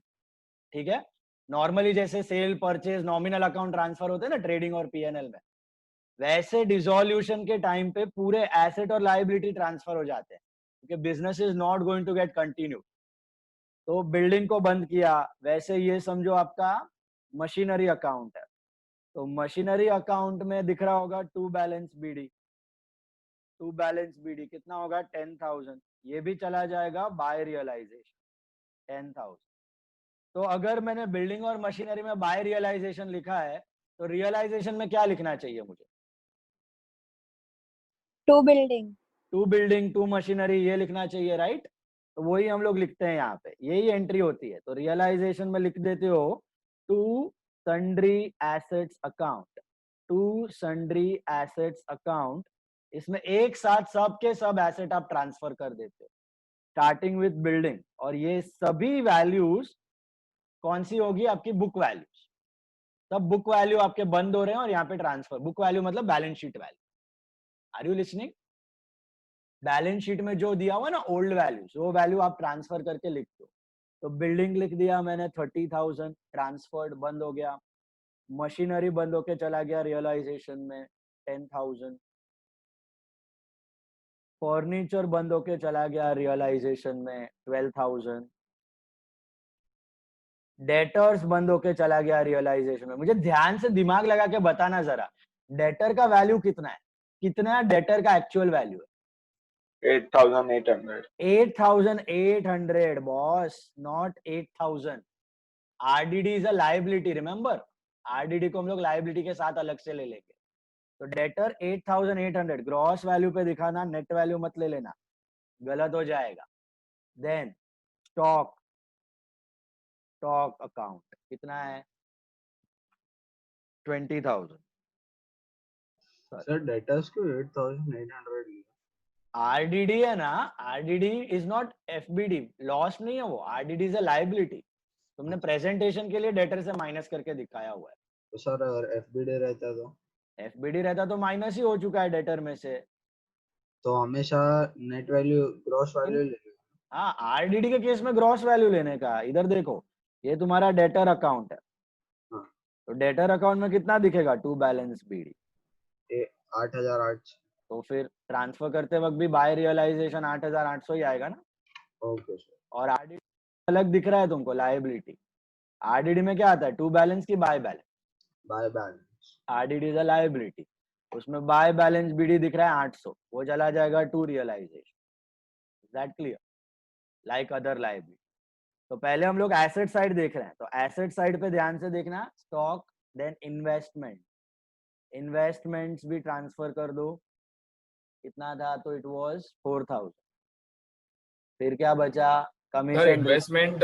ठीक है. नॉर्मली जैसे sale, purchase, nominal account transfer होते हैं ना ट्रेडिंग और पीएनएल में, वैसे डिसोल्यूशन के टाइम पे पूरे एसेट और लायबिलिटी ट्रांसफर हो जाते हैं, क्योंकि business is not going to get continue. तो बिल्डिंग को बंद किया. वैसे ये समझो आपका मशीनरी अकाउंट है. तो मशीनरी अकाउंट में दिख रहा होगा to balance BD. To balance BD कितना होगा? 10,000. ये भी चला जाएगा बाय रियलाइजेशन 10,000. तो अगर मैंने बिल्डिंग और मशीनरी में बाय रियलाइजेशन लिखा है, तो रियलाइजेशन में क्या लिखना चाहिए मुझे? To building. To building, to machinery, ये लिखना चाहिए, राइट? तो वही हम लोग लिखते हैं यहाँ पे. यही एंट्री होती है. तो रियलाइजेशन में लिख देते हो to sundry assets account. To sundry assets account. इसमें एक साथ सब के सब एसेट आप ट्रांसफर कर देते हो स्टार्टिंग विथ बिल्डिंग. और ये सभी वैल्यूज कौन सी होगी? आपकी बुक वैल्यूज. तब बुक वैल्यू आपके बंद हो रहे हैं और यहाँ पे ट्रांसफर, बुक वैल्यू मतलब balance sheet value. Are you listening? Balance sheet में जो दिया हुआ ना ओल्ड वैल्यूज, वो वैल्यू आप ट्रांसफर करके लिख दो। तो बिल्डिंग लिख दिया मैंने 30,000, ट्रांसफर्ड, बंद हो गया। मशीनरी बंद होके चला गया रियलाइजेशन में 10,000। फर्नीचर बंद होके चला गया रियलाइजेशन में 12,000। डेटर्स बंद होके चला गया रियलाइजेशन में। मुझे ध्यान से दिमाग लगा के बताना जरा, डेटर का वैल्यू कितना है, कितना डेटर का एक्चुअल वैल्यू है? 8,800. 8,800 boss, not 8,000. RDD is a liability, remember? RDD को हम लोग liability के साथ अलग से ले लेंगे। तो डेटर 8,800 ग्रॉस वैल्यू पे दिखाना, नेट वैल्यू मत ले लेना, गलत हो जाएगा। देन स्टॉक, स्टॉक अकाउंट कितना है? 20,000। सर डेटर्स को 8,800 लिया। आरडीडी है ना, RDD is not FBD, loss नहीं है वो, आरडीडी इज अ लायबिलिटी। तुमने प्रेजेंटेशन के लिए डेटर से माइनस करके दिखाया हुआ है। तो सर अगर एफबीडी रहता तो एफबीडी रहता तो माइनस ही हो चुका है डेटर में से। तो हमेशा नेट वैल्यू ग्रॉस वैल्यू लेंगे। हाँ, आरडीडी के केस में ग्रॉस वैल्यू लेने का। इधर देखो, ये तुम्हारा डेटर अकाउंट है। हाँ। तो डेटर अकाउंट में कितना दिखेगा? To balance BD 8,800। तो फिर ट्रांसफर करते वक्त भी बाय रियलाइजेशन 8,800 ही आएगा ना। Okay sir. और आरडीडी अलग दिख रहा है तुमको, लायबिलिटी। आरडीडी में क्या आता है? टू बैलेंस की by balance? By balance. RDD is a liability, उसमें बाय बैलेंस बीडी दिख रहा है 800, वो चला जाएगा to realisation. Is that clear? Like other liability. तो पहले हम लोग एसेट साइड देख रहे हैं, तो एसेट साइड पे ध्यान से देखना, स्टॉक, देन इन्वेस्टमेंट। इन्वेस्टमेंट्स भी ट्रांसफर कर दो। कितना था? तो इट वाज 4,000। फिर क्या बचा? Sir commission. Investment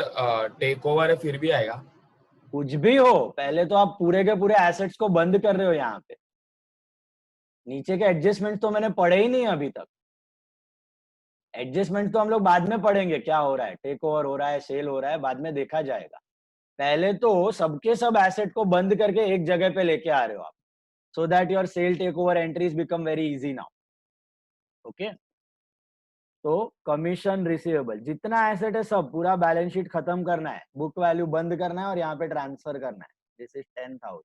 take over है फिर भी आएगा? कुछ भी हो, पहले तो आप पूरे के पूरे एसेट्स को बंद कर रहे हो। यहाँ पे नीचे के एडजस्टमेंट तो मैंने पढ़े ही नहीं अभी तक। एडजस्टमेंट तो हम लोग बाद में पढ़ेंगे, क्या हो रहा है, टेक ओवर हो रहा है, सेल हो रहा है, बाद में देखा जाएगा। पहले तो सबके सब एसेट को बंद करके एक जगह पे लेके आ रहे हो आप, so that your sale take over entries become very easy now. Okay, तो कमीशन रिसीवेबल, जितना एसेट है सब पूरा बैलेंस शीट खत्म करना है, बुक वैल्यू बंद करना है और यहाँ पे ट्रांसफर करना है। This is 10,000।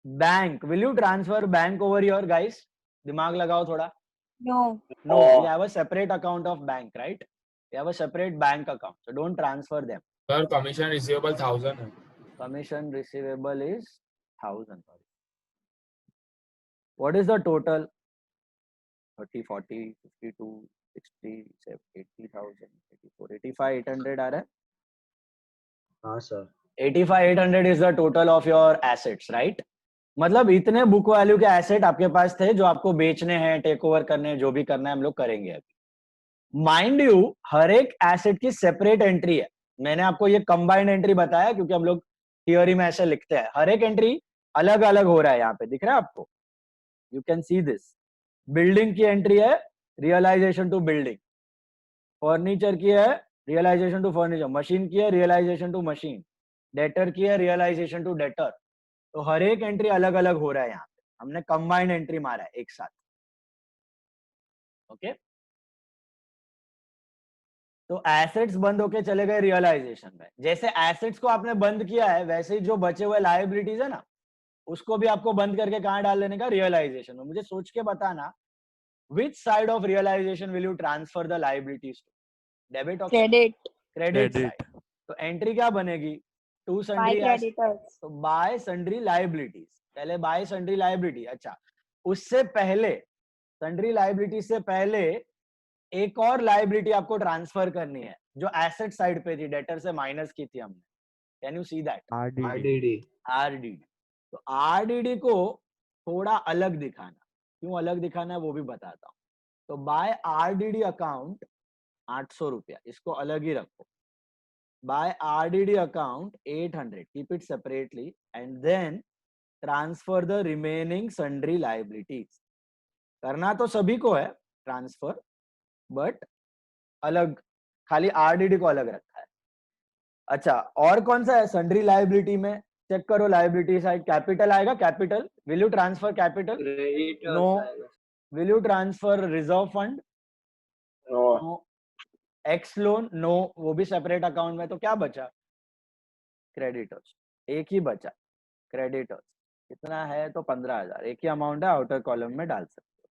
Bank, will you transfer bank over your guys? दिमाग लगाओ थोड़ा। No. No, we have a separate account of bank, right? We have a separate bank account, so don't transfer them. Sir commission receivable 1,000 है। Commission receivable is 1,000. What is the total? 30, 40, 52, 60, 80,000, 84, 85, 800 आ रहा है? हाँ sir. 85, 800 is the total of your assets, right? मतलब इतने book value के asset आपके पास थे जो आपको बेचने हैं, टेक ओवर करने हैं, जो भी करना है हम लोग करेंगे अभी। माइंड यू, हर एक एसेट की सेपरेट एंट्री है। मैंने आपको ये कंबाइंड एंट्री बताया क्योंकि हम लोग थियोरी में ऐसे लिखते हैं। हर एक एंट्री अलग अलग हो रहा है, यहाँ पे दिख रहा है आपको, you can see this. Building की एंट्री है रियलाइजेशन टू बिल्डिंग, फर्नीचर की है रियलाइजेशन टू फर्नीचर, मशीन की है रियलाइजेशन टू मशीन, डेटर की है रियलाइजेशन टू डेटर। तो हर एक एंट्री अलग अलग हो रहा है, यहाँ पे हमने कंबाइंड एंट्री मारा है एक साथ। ओके, तो एसेट्स बंद होके चले गए रियलाइजेशन में। जैसे एसेट्स को आपने बंद किया है, वैसे ही जो बचे हुए लायबिलिटीज है ना, उसको भी आपको बंद करके कहाँ डाल देने का? रियलाइजेशन में। मुझे सोच के बताना, which side of realisation will you transfer the liabilities to? Debit और Credit. Credit side. तो एंट्री क्या बनेगी? To By sundry creditors. तो बाय सन्ड्री लायबिलिटीज। पहले बाय सन्ड्री लायबिलिटी। अच्छा, उससे पहले सन्ड्री लायबिलिटी से पहले एक और लायबिलिटी आपको ट्रांसफर करनी है जो एसेट साइड पे थी, डेटर से माइनस की थी हमने। Can you see that? RDD. RDD. तो आरडीडी को थोड़ा अलग दिखाना, क्यों अलग दिखाना है वो भी बताता हूँ। तो बाय आरडीडी अकाउंट 800 रुपया, इसको अलग ही रखो। By RDD account 800, keep it separately, and then transfer the remaining sundry liabilities. करना तो सभी को है ट्रांसफर, बट अलग, खाली आरडीडी को अलग रखा है। अच्छा, और कौन सा है सन्ड्री लायबिलिटी में? चेक करो लायबिलिटी साइड, कैपिटल आएगा, capital, will you transfer capital? Creditors no. आएगा। Will you transfer reserve fund? No. No. X loan? No, वो भी सेपरेट अकाउंट में। तो क्या बचा? क्रेडिटर्स। एक ही बचा, क्रेडिटर्स। कितना है? तो 15,000। एक ही अमाउंट है, आउटर कॉलम में डाल सकते हो।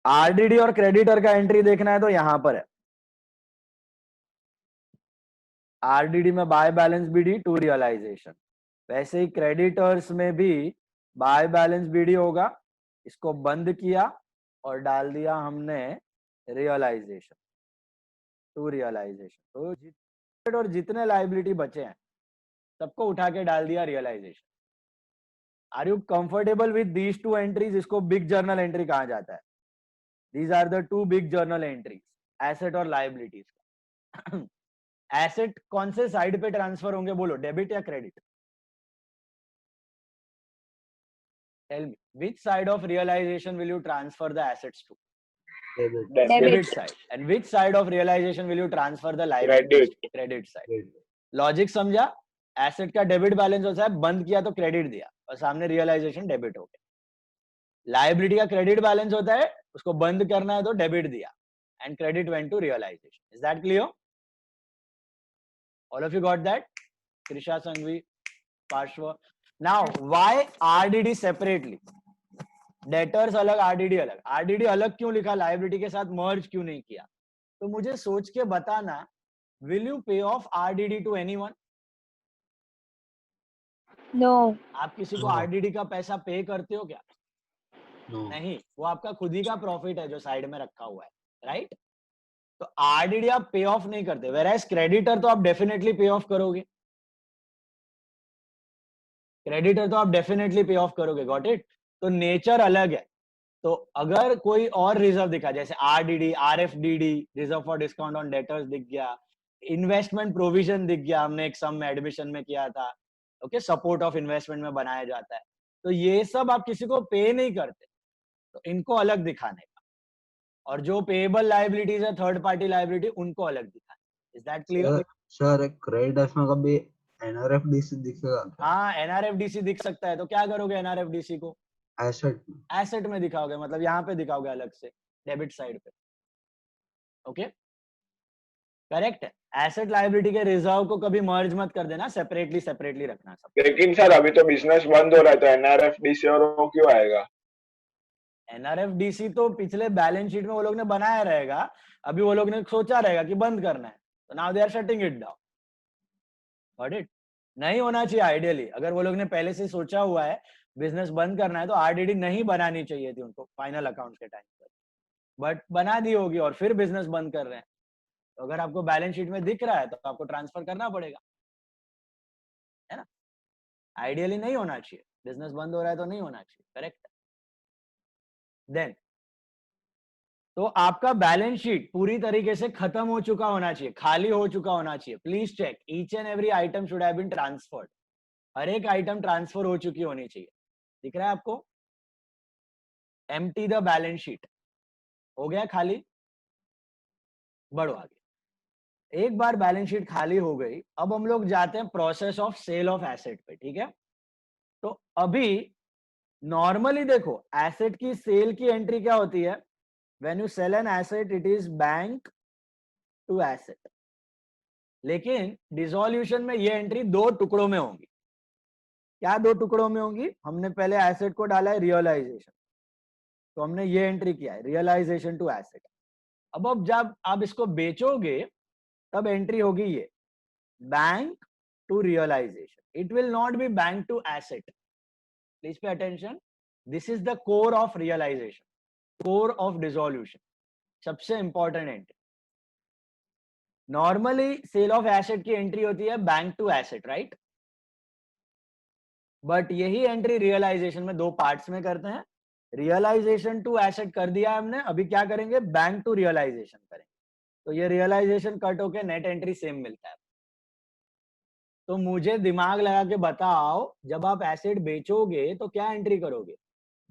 आरडीडी और क्रेडिटर का एंट्री देखना है तो यहां पर है। आरडीडी में by balance BD to realisation, वैसे ही क्रेडिटर्स में भी बाय बैलेंस बीडी होगा। इसको बंद किया और डाल दिया हमने रियलाइजेशन टू रियलाइजेशन। तो और जितने लायबिलिटी बचे हैं सबको उठा के डाल दिया realization. Are you comfortable with these two entries? इसको बिग जर्नल एंट्री कहा जाता है। These are the two big journal entries, asset और लायबिलिटीज का। एसेट कौन से साइड पे ट्रांसफर होंगे बोलो, डेबिट या credit? Tell me, which side of realization will you transfer the assets to? Debit. Debit side. And which side of realization will you transfer the liabilities to? Credit side. Credit. Logic समझा? Asset का debit balance होता है, बंद किया तो credit दिया और सामने रियलाइजेशन डेबिट हो गया। लायबिलिटी का क्रेडिट बैलेंस होता है, उसको बंद करना है तो डेबिट दिया and credit went to realisation. Is that clear? All of you got that? Trisha, Sanghvi, Parshva. Now why RDD separately? Debtors अलग, आरडीडी अलग। आरडीडी अलग क्यों लिखा, लायबिलिटी के साथ मर्ज क्यों नहीं किया? तो मुझे सोच के बताना, will you pay off RDD to anyone? No. आप किसी को No. आरडीडी का पैसा पे करते हो क्या? No. नहीं, वो आपका खुद ही का प्रॉफिट है जो साइड में रखा हुआ है, राइट? तो आरडीडी आप पे ऑफ नहीं करते, वेरएज क्रेडिटर तो आप डेफिनेटली पे ऑफ करोगे। क्रेडिटर तो आप डेफिनेटली पे ऑफ करोगे, गॉट इट? तो नेचर अलग है। तो अगर कोई और रिजर्व दिखा, जैसे RDD, RFDD, reserve for discount on debtors दिख गया, इन्वेस्टमेंट प्रोविजन दिख गया, हमने एक सम में एडमिशन में किया था, ओके, सपोर्ट ऑफ इन्वेस्टमेंट में बनाया जाता है, तो ये सब आप किसी को पे नहीं करते, तो इनको अलग दिखाने का। और जो पेएबल लायबिलिटीज है, थर्ड पार्टी लायबिलिटी, उनको अलग दिखाने। Is that clear? सर एक क्रेडिटर्स में कभी एनआरएफडीसी दिखेगा क्या? हाँ, एनआरएफडीसी दिख सकता है। तो क्या करोगे एनआरएफडीसी को? एसेट एसेट में दिखाओगे, मतलब यहाँ पे दिखाओगे अलग से, डेबिट साइड पे। ओके, करेक्ट है। एसेट लायबिलिटी के रिजर्व को कभी मर्ज मत कर देना, सेपरेटली सेपरेटली रखना सब। लेकिन सर अभी तो बिजनेस बंद हो रहा है, तो एनआरएफडीसी और वो क्यों आएगा? एनआरएफडीसी तो पिछले बैलेंस शीट में वो लोग ने बनाया रहेगा, अभी वो लोग ने सोचा रहेगा कि बंद करना है, तो now they are shutting it down. Got it? नहीं होना चाहिए आइडियली। अगर वो लोग ने पहले से सोचा हुआ है बिजनेस बंद करना है, तो आरडीडी नहीं बनानी चाहिए थी उनको फाइनल अकाउंट्स के टाइम पर, बट बना दी होगी और फिर बिजनेस बंद कर रहे हैं। तो अगर आपको बैलेंस शीट में दिख रहा है तो आपको ट्रांसफर करना पड़ेगा, है ना? आइडियली नहीं होना चाहिए, बिजनेस बंद हो रहा है तो नहीं होना चाहिए, करेक्ट? देन तो आपका बैलेंस शीट पूरी तरीके से खत्म हो चुका होना चाहिए, खाली हो चुका होना चाहिए। Please check, each and every item should have been transferred. हर एक आइटम ट्रांसफर हो चुकी होनी चाहिए। दिख रहा है आपको? एम्प्टी द बैलेंस शीट हो गया खाली। बढ़ो आगे। एक बार बैलेंस शीट खाली हो गई, अब हम लोग जाते हैं process of sale of asset पे, ठीक है? तो अभी नॉर्मली देखो, एसेट की सेल की एंट्री क्या होती है? When you sell an asset, it is bank to asset. लेकिन डिसोल्यूशन में ये एंट्री दो टुकड़ों में होंगी। क्या दो टुकड़ों में होंगी? हमने पहले एसेट को डाला है रियलाइजेशन, तो हमने ये एंट्री किया है रियलाइजेशन टू एसेट। अब जब आप इसको बेचोगे तब एंट्री होगी ये bank to realization. It will not be bank to asset. Please pay attention, this is the core of realization, core of dissolution, सबसे important entry. Normally sale of asset की entry होती है bank to asset, right? But यही entry realization में दो parts में करते हैं। रियलाइजेशन टू एसेट कर दिया हमने, अभी क्या करेंगे? बैंक टू रियलाइजेशन करेंगे। तो ये रियलाइजेशन कट होके नेट एंट्री सेम मिलता है। तो मुझे दिमाग लगा के बताओ, जब आप एसेट बेचोगे तो क्या एंट्री करोगे?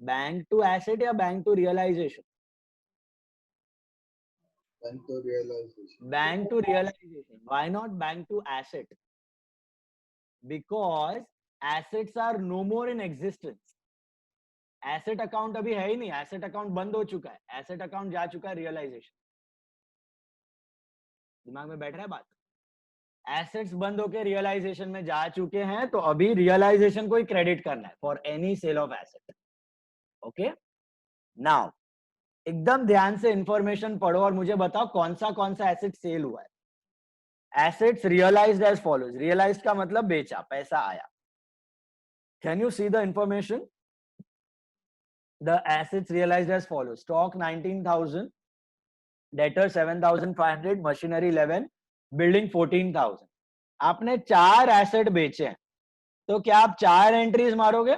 बैंक टू एसेट या bank to realization? Bank to realization. Bank to realization. Why not bank to asset? Because assets are no more in existence. Asset account अभी है ही नहीं, एसेट अकाउंट बंद हो चुका है, एसेट अकाउंट जा चुका है रियलाइजेशन। दिमाग में बैठ रहा है बात? एसेट्स बंद होकर रियलाइजेशन में जा चुके हैं, तो अभी रियलाइजेशन को ही क्रेडिट करना है for any sale of asset. Okay, now एकदम ध्यान से इंफॉर्मेशन पढ़ो और मुझे बताओ कौन सा एसेट सेल हुआ है। Assets realized as follows. Realized का मतलब बेचा, पैसा आया। Can you see the information? The assets realized as follows: stock 19,000, debtor 7,500, machinery 11, building 14,000। आपने 4 एसेट बेचे हैं, तो क्या आप 4 एंट्रीज मारोगे?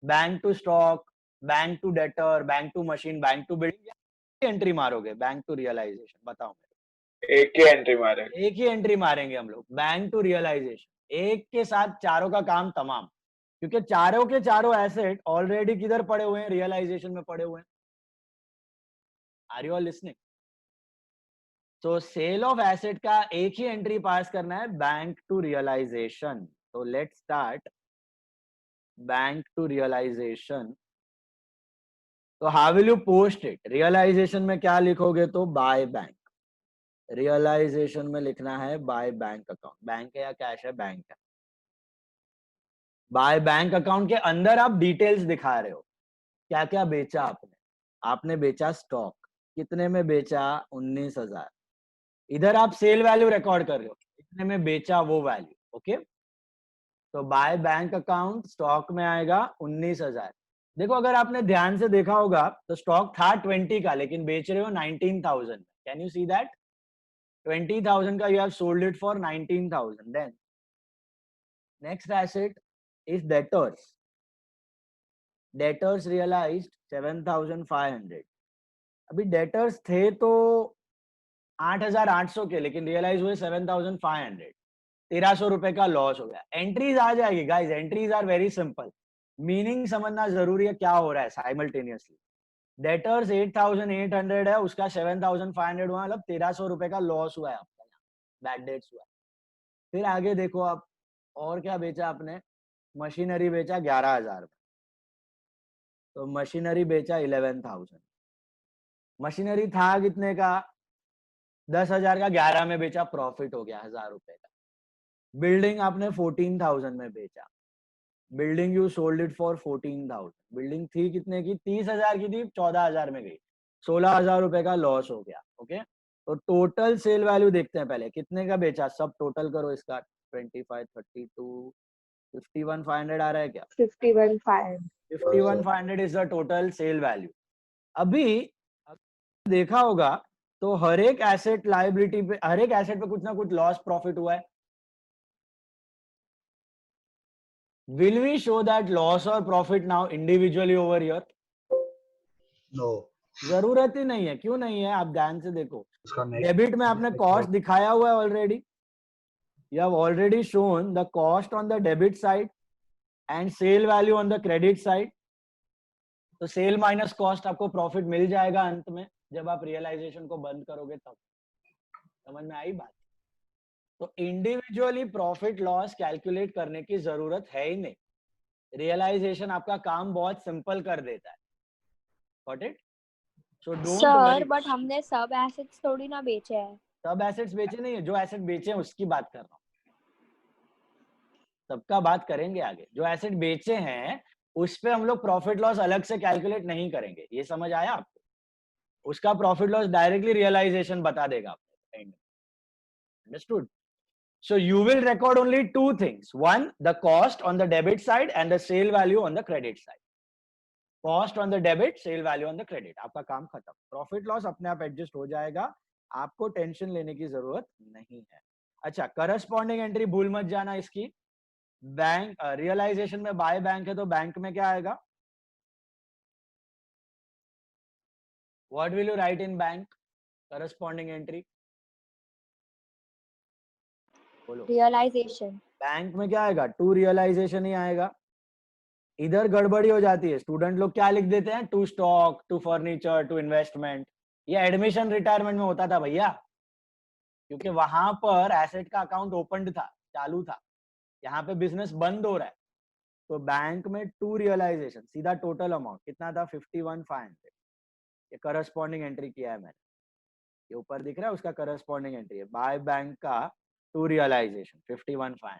Bank to stock, bank to debtor, bank to machine, bank to building, या एंट्री मारोगे बैंक टू रियलाइजेशन? बताओ मेरे। एक ही एंट्री मारेंगे। एक ही एंट्री मारेंगे हम लोग, बैंक टू रियलाइजेशन। एक के साथ चारों का काम तमाम, क्योंकि चारों के चारों एसेट ऑलरेडी किधर पड़े हुए हैं? रियलाइजेशन में पड़े हुए हैं। Are you all listening? तो सेल ऑफ एसेट का एक ही एंट्री पास करना है, बैंक टू रियलाइजेशन। तो let's start bank to realization. तो how will you post it? Realization में क्या लिखोगे? तो बाय बैंक। रियलाइजेशन में लिखना है बाय बैंक अकाउंट। बैंक है या कैश है? बैंक है। बाय बैंक अकाउंट के अंदर आप डिटेल्स दिखा रहे हो, क्या क्या बेचा आपने। आपने बेचा स्टॉक, कितने में बेचा? 19,000। इधर आप सेल वैल्यू रिकॉर्ड कर रहे हो, कितने में बेचा वो वैल्यू। ओके, तो बाय बैंक अकाउंट स्टॉक में आएगा 19,000। देखो अगर आपने ध्यान से देखा होगा तो स्टॉक था 20 का, लेकिन बेच रहे हो 19,000। Can you C that? 20,000 का you have sold it for 19,000। Then next asset is debtors. Debtors realized 7,500। अभी डेटर्स थे तो 8,800 के, लेकिन रियलाइज हुए 7,500। 1,300 रुपए का लॉस हो गया। एंट्रीज आ जाएगी guys, entries are very simple. Meaning समझना जरूरी है क्या हो रहा है साइमल्टेनियसली। डेटर्स 8,800 है, उसका 7,500 हुआ, मतलब 1,300 रुपए का लॉस हुआ है आपका, बैड डेट्स हुआ है। फिर आगे देखो आप, और क्या बेचा आपने? मशीनरी बेचा 11,000। तो मशीनरी बेचा 11,000। मशीनरी था कितने का? 10,000 का, 11 में बेचा, प्रॉफिट हो गया 1,000 रुपए का। बिल्डिंग आपने 14,000 में बेचा। Building you sold it for 14,000। Building थी कितने की? 30,000 की थी, 14,000 में गई, 16,000 रुपए का लॉस हो गया। ओके, तो टोटल सेल वैल्यू देखते हैं पहले, कितने का बेचा, सब टोटल करो इसका। 25, 32, 51,500 आ रहा है क्या? 51,500। 51,500 is the total sale value. अभी देखा होगा तो हर एक एसेट लायबिलिटी पे, हर एक एसेट पे कुछ ना कुछ लॉस प्रॉफिट हुआ है। Will we show that loss or profit now individually over here? No. जरूरत ही नहीं है। क्यों नहीं है? आप ध्यान से देखो, उसका next डेबिट में आपने कॉस्ट दिखाया हुआ है already. You have already shown the cost on the debit side and sale value on the credit side. तो सेल माइनस कॉस्ट आपको प्रॉफिट मिल जाएगा अंत में, जब आप रियलाइजेशन को बंद करोगे तब। समझ में आई बात? तो इंडिविजुअली प्रॉफिट लॉस कैलकुलेट करने की जरूरत है ही नहीं। रियलाइजेशन आपका काम बहुत सिंपल कर देता है। Got it? So don't sir but हमने सब एसेट्स थोड़ी ना बेचे हैं। सब एसेट्स बेचे नहीं है, जो एसेट बेचे हैं उसकी बात कर रहा हूँ। सबका बात करेंगे आगे। जो एसेट बेचे हैं उस पे हम लोग प्रॉफिट लॉस अलग से कैलकुलेट नहीं करेंगे। ये समझ आया आपको? उसका प्रॉफिट लॉस डायरेक्टली रियलाइजेशन बता देगा आपको। Understood? So you will record only two things. One, the cost on the debit side and the sale value on the credit side. Cost on the debit, sale value on the credit. आपका काम खत्म। Profit loss अपने आप adjust हो जाएगा, आपको tension लेने की जरूरत नहीं है। अच्छा, करस्पॉन्डिंग एंट्री भूल मत जाना इसकी। बैंक रियलाइजेशन में बाय बैंक है तो बैंक में क्या आएगा? What will you write in bank? Corresponding entry बोलो। रियलाइजेशन। बैंक में क्या आएगा? टू रियलाइजेशन ही आएगा। इधर गड़बड़ी हो जाती है, स्टूडेंट लोग क्या लिख देते हैं? To stock, to furniture, to investment. ये एडमिशन रिटायरमेंट में होता था भैया, क्योंकि वहां पर एसेट का अकाउंट ओपन था, चालू था। यहाँ पे बिजनेस बंद हो रहा है, तो बैंक में टू रियलाइजेशन, सीधा टोटल अमाउंट कितना था 51,500, ये करस्पॉन्डिंग एंट्री किया है मैंने, ये ऊपर दिख रहा है उसका करस्पॉन्डिंग एंट्री है, बाय बैंक का to realization 51,500।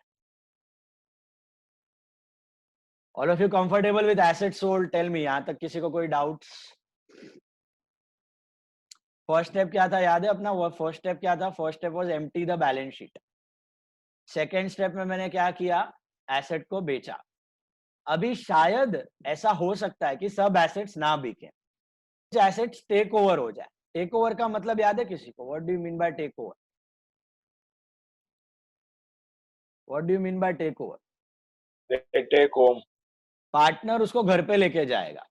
All of you comfortable with asset sold? Tell me, यहां तक किसी को कोई डाउट्स? फर्स्ट स्टेप क्या था याद है अपना? वो फर्स्ट स्टेप क्या था? First step was empty the balance sheet. Second step में मैंने क्या किया? एसेट को बेचा। अभी शायद ऐसा हो सकता है कि सब एसेट्स ना बिके, एसेट्स टेक ओवर हो जाए। टेक ओवर का मतलब याद है किसी को? What do you mean by take over? What do you mean by take over? They take home. Partner उसको घर पे लेके जाएगा,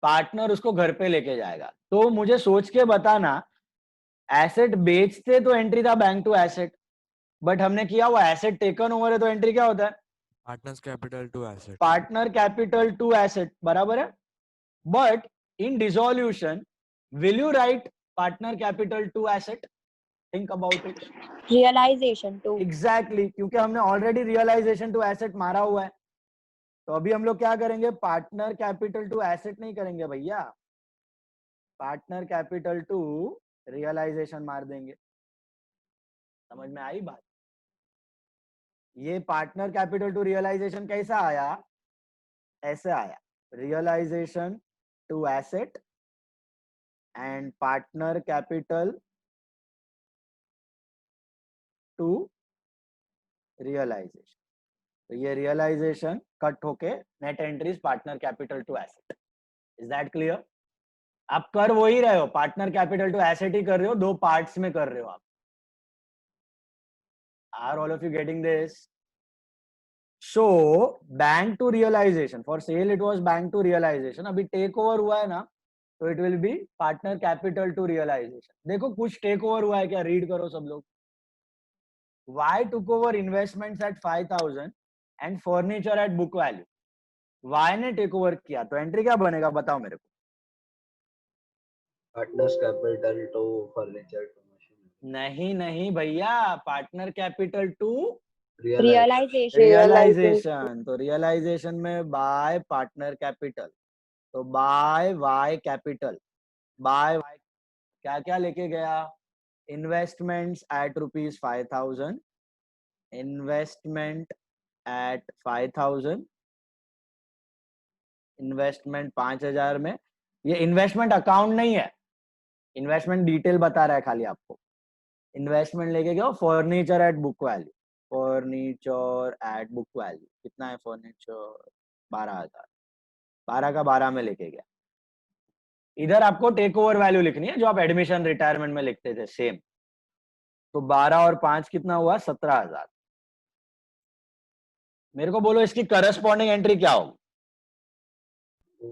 पार्टनर उसको घर पे लेके जाएगा। तो मुझे सोच के बताना, एसेट बेचते तो एंट्री था बैंक टू एसेट, बट हमने किया वो एसेट टेकन ओवर है, तो एंट्री क्या होता है? Partners capital to asset. Partner capital to asset, बराबर है। But in dissolution will you write partner capital to asset? Think about it. Realization to, exactly, क्योंकि हमने ऑलरेडी रियलाइजेशन टू एसेट मारा हुआ है। तो अभी हम लोग क्या करेंगे? पार्टनर कैपिटल टू एसेट नहीं करेंगे भैया, पार्टनर कैपिटल टू रियलाइजेशन मार देंगे। समझ में आई बात? ये पार्टनर कैपिटल टू रियलाइजेशन कैसा आया? ऐसे आया, realization to asset and partner capital to realization. तो ये रियलाइजेशन कट होके net entries partner capital to asset. Is that clear? आप कर वो ही रहे हो, पार्टनर कैपिटल टू एसेट ही कर रहे हो, दो पार्ट्स में कर रहे हो आप। Are all of you getting this? So bank to realization, for sale it was bank to realization, अभी टेक ओवर हुआ है ना, तो it will be partner capital to realization. देखो कुछ टेक ओवर हुआ है क्या? रीड करो सब लोग। Y took over investments at 5,000 and furniture at book value. Y ने टेक ओवर किया, तो एंट्री क्या बनेगा बताओ मेरे को? Partners capital to furniture to machine. नहीं नहीं भैया, partner capital to realization, realization. तो रियलाइजेशन में बाय पार्टनर कैपिटल, तो by Y capital, by Y क्या क्या लेके गया? Investments at ₹5,000, investment at 5,000, investment 5,000 में। ये इन्वेस्टमेंट अकाउंट नहीं है, इन्वेस्टमेंट डिटेल बता रहा है खाली आपको। इन्वेस्टमेंट लेके गया furniture at book value, furniture at book value कितना है? फर्नीचर 12,000, 12 का 12 में लेके गया। इधर आपको टेक ओवर वैल्यू लिखनी है जो आप एडमिशन रिटायरमेंट में लिखते थे, सेम। तो 12 और 5 कितना हुआ? 17,000। मेरे को बोलो इसकी करस्पॉन्डिंग एंट्री क्या होगी?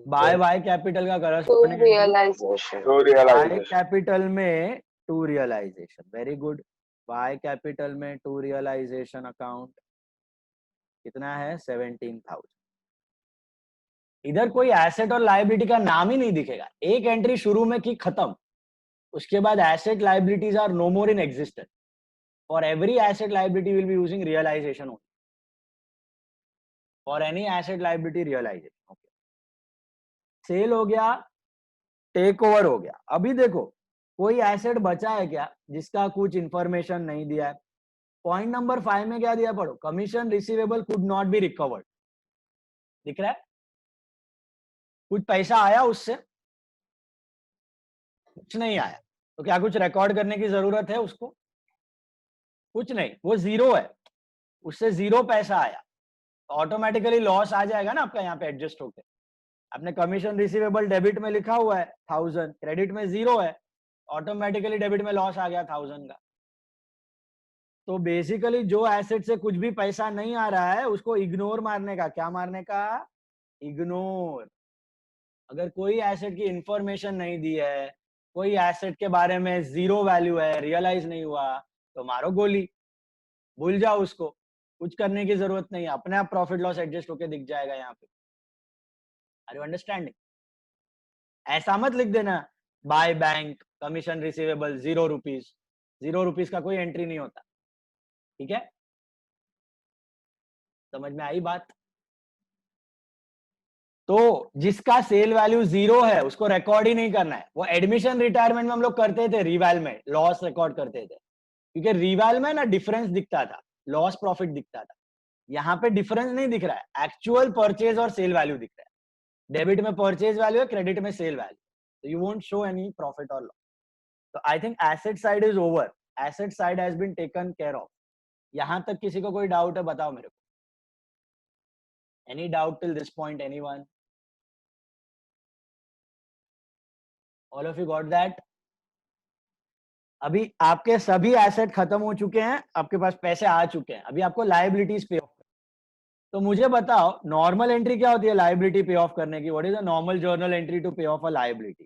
बाय वाई कैपिटल का corresponding realization, So Y realization. Capital में to realization. Very good. Y capital में टू रियलाइजेशन अकाउंट कितना है? 17,000। इधर कोई एसेट और लायबिलिटी का नाम ही नहीं दिखेगा, एक एंट्री शुरू में की, खत्म। उसके बाद asset liabilities are no more in existence. For every asset liability will be using realization only, for any asset liability realization. Okay, sale हो गया, टेक ओवर हो गया। अभी देखो कोई एसेट बचा है क्या जिसका कुछ इंफॉर्मेशन नहीं दिया है? पॉइंट नंबर 5 में क्या दिया पढ़ो? Commission receivable could not be recovered. दिख रहा है? कुछ पैसा आया उससे? कुछ नहीं आया। तो क्या कुछ रिकॉर्ड करने की जरूरत है उसको? कुछ नहीं, वो जीरो है, उससे जीरो पैसा आया, तो ऑटोमेटिकली लॉस आ जाएगा ना आपका यहाँ पे एडजस्ट होके। आपने कमीशन रिसीवेबल डेबिट में लिखा हुआ है 1000, क्रेडिट में 0 है, ऑटोमेटिकली डेबिट में लॉस आ गया 1000 का। तो बेसिकली जो एसेट से कुछ भी पैसा नहीं आ रहा है उसको इग्नोर मारने का। क्या मारने का? इग्नोर। अगर कोई एसेट की इंफॉर्मेशन नहीं दी है, कोई एसेट के बारे में 0 वैल्यू है, रियलाइज नहीं हुआ, तो मारो गोली, भूल जाओ उसको, कुछ करने की जरूरत नहीं है, अपने आप प्रॉफिट लॉस एडजस्ट होके दिख जाएगा यहाँ पे। Are you understanding? ऐसा मत लिख देना by bank commission receivable 0 rupees, 0 rupees का कोई एंट्री नहीं होता, ठीक है, समझ में आई बात। तो जिसका सेल वैल्यू 0 है उसको रिकॉर्ड ही नहीं करना है। वो एडमिशन रिटायरमेंट में हम लोग करते थे, रिवैल में लॉस रिकॉर्ड करते थे, क्योंकि रिवैल में ना डिफरेंस दिखता था, लॉस प्रॉफिट दिखता था। यहाँ पे डिफरेंस नहीं दिख रहा है, एक्चुअल परचेज और सेल वैल्यू दिख रहा है। डेबिट में परचेज वैल्यू है, क्रेडिट में सेल वैल्यू, तो you won't show any profit और लॉस। तो I think asset side is over, asset side has been taken care of. यहां तक किसी को कोई डाउट है, बताओ मेरे को। Any doubt till this point, anyone? All of you got that? अभी आपके सभी एसेट खत्म हो चुके हैं, आपके पास पैसे आ चुके हैं, अभी आपको लायबिलिटीज पे ऑफ। तो मुझे बताओ नॉर्मल एंट्री क्या होती है लायबिलिटी पे ऑफ करने की? What is a normal journal entry to pay off a liability?